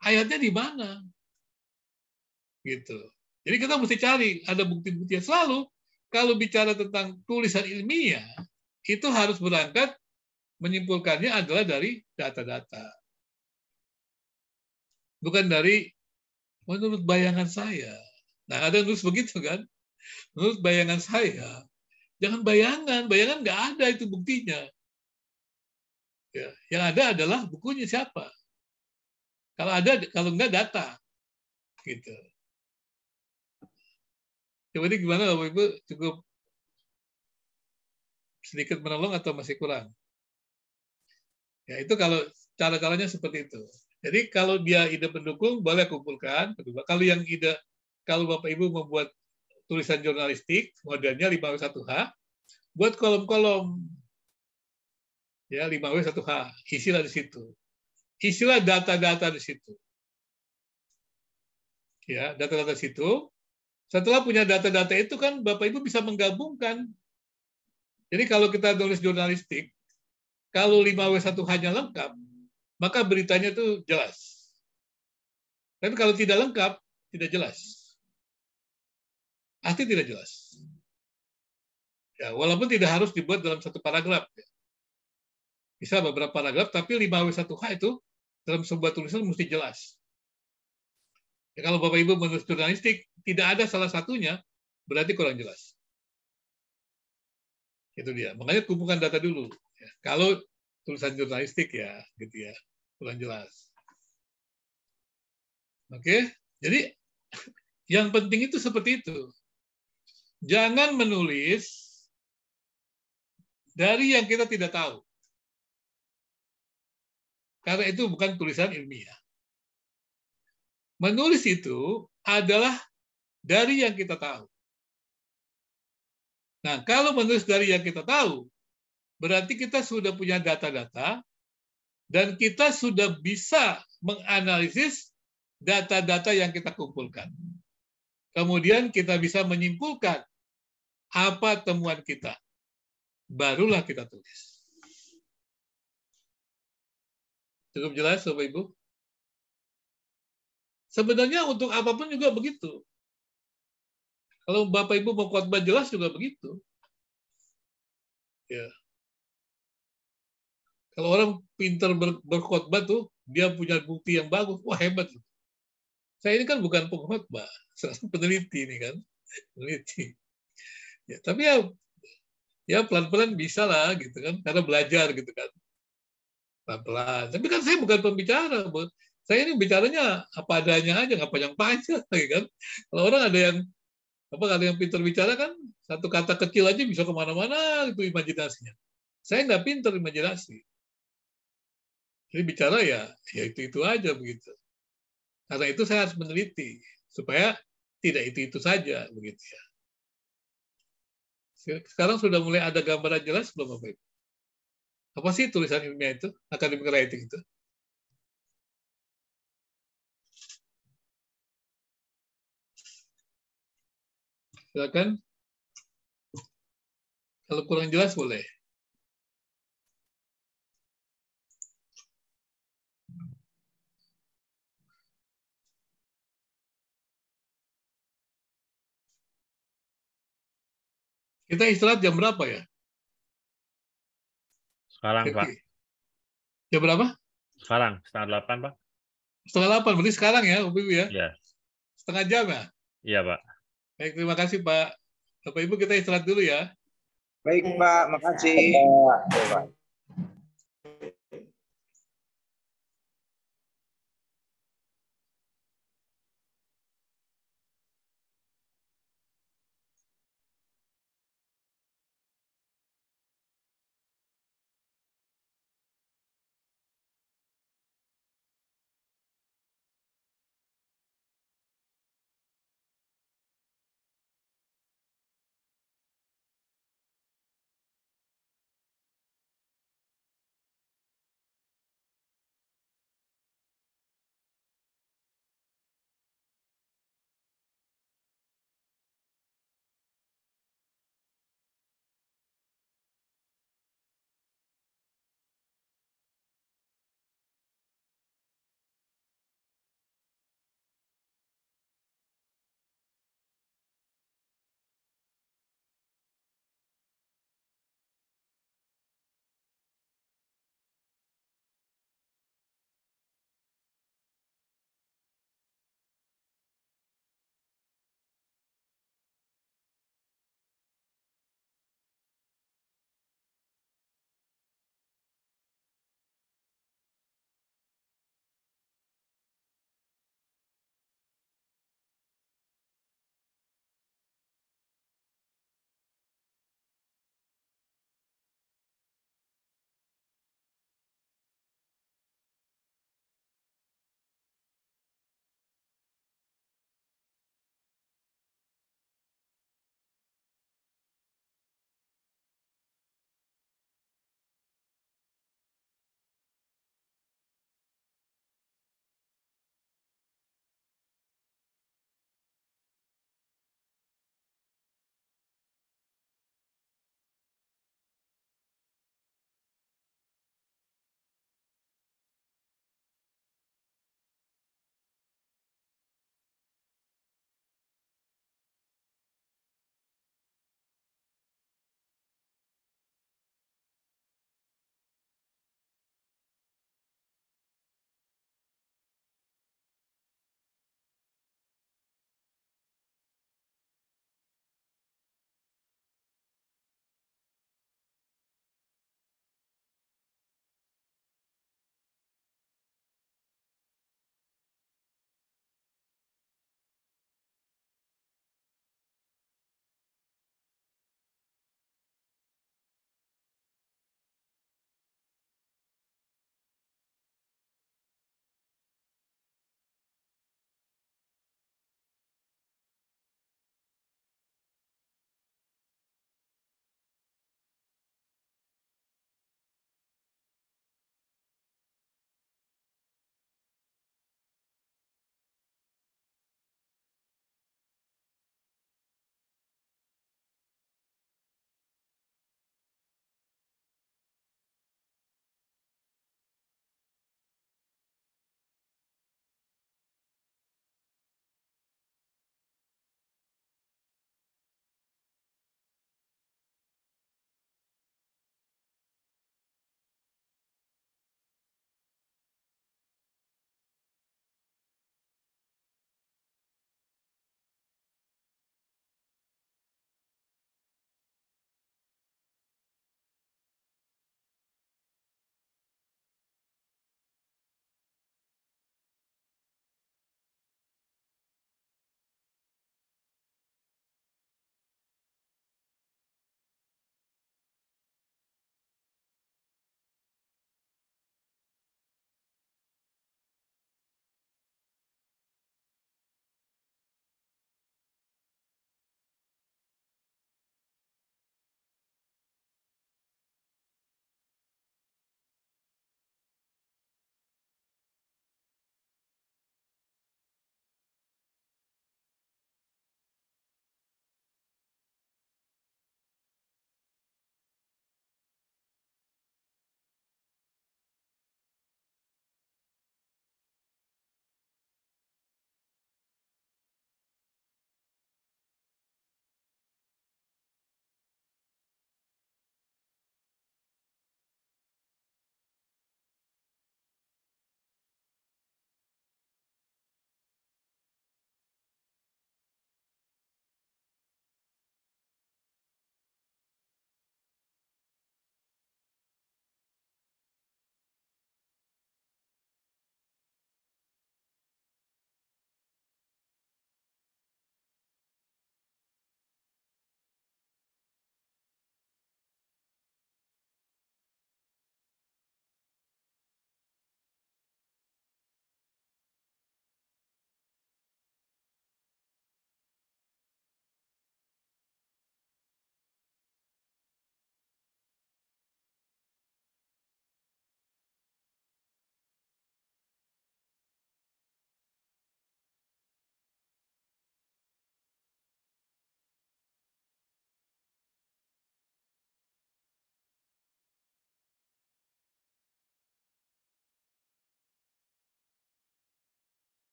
Ayatnya di mana? Gitu. Jadi kita mesti cari ada bukti-bukti yang selalu kalau bicara tentang tulisan ilmiah itu harus berangkat menyimpulkannya adalah dari data-data. Bukan dari menurut bayangan saya. Nah, ada yang nulis begitu kan? Menurut bayangan saya. Jangan bayangan nggak ada itu buktinya. Ya, yang ada adalah bukunya siapa. Kalau ada, kalau nggak data, gitu. Coba ini gimana Bapak Ibu? Cukup sedikit menolong atau masih kurang? Ya itu kalau cara-caranya seperti itu. Jadi kalau dia ide pendukung boleh kumpulkan. Kedua, kalau Bapak Ibu membuat tulisan jurnalistik modelnya 5W1H, buat kolom-kolom. Ya, 5W1H, isilah di situ. Isilah data-data di situ. Ya, data-data situ. Setelah punya data-data itu kan Bapak Ibu bisa menggabungkan. Jadi kalau kita tulis jurnalistik, kalau 5W1H-nya lengkap, maka beritanya itu jelas. Tapi kalau tidak lengkap, tidak jelas. Pasti tidak jelas. Ya, walaupun tidak harus dibuat dalam satu paragraf. Ya. Bisa beberapa paragraf, tapi 5W1H itu dalam sebuah tulisan mesti jelas. Ya, kalau Bapak Ibu menulis jurnalistik, tidak ada salah satunya, berarti kurang jelas. Itu dia. Makanya kumpulkan data dulu. Ya, kalau tulisan jurnalistik ya, gitu ya, kurang jelas. Oke, jadi yang penting itu seperti itu. Jangan menulis dari yang kita tidak tahu. Karena itu bukan tulisan ilmiah. Menulis itu adalah dari yang kita tahu. Nah, kalau menulis dari yang kita tahu, berarti kita sudah punya data-data dan kita sudah bisa menganalisis data-data yang kita kumpulkan. Kemudian kita bisa menyimpulkan apa temuan kita. Barulah kita tulis. Cukup jelas, Bapak Ibu? Sebenarnya untuk apapun juga begitu. Kalau Bapak Ibu mau khotbah jelas juga begitu. Ya. Kalau orang pintar berkhotbah tuh, dia punya bukti yang bagus. Wah, hebat. Saya ini kan bukan pengkhotbah, peneliti ini kan. Peneliti. Ya, tapi ya pelan-pelan bisa lah gitu kan, karena belajar gitu kan. Pelan-pelan. Tapi kan saya bukan pembicara, Bos. Saya ini bicaranya apa adanya aja, nggak panjang-panjang, kan? Kalau orang ada yang pintar bicara kan, satu kata kecil aja bisa kemana-mana itu imajinasinya. Saya nggak pintar imajinasi. Jadi bicara ya itu aja begitu. Karena itu saya harus meneliti supaya tidak itu saja begitu ya. Sekarang sudah mulai ada gambaran jelas belum Bapak Ibu? Apa sih tulisan ilmiah itu? Academic writing itu? Silakan. Kalau kurang jelas boleh. Kita istirahat jam berapa ya? Sekarang, Pak. Jam berapa? Sekarang, 7:30, Pak. 7:30, berarti sekarang ya, Ibu ya? Iya. Setengah jam ya? Iya, Pak. Baik, terima kasih Pak. Bapak Ibu kita istirahat dulu ya. Baik, Pak. Makasih.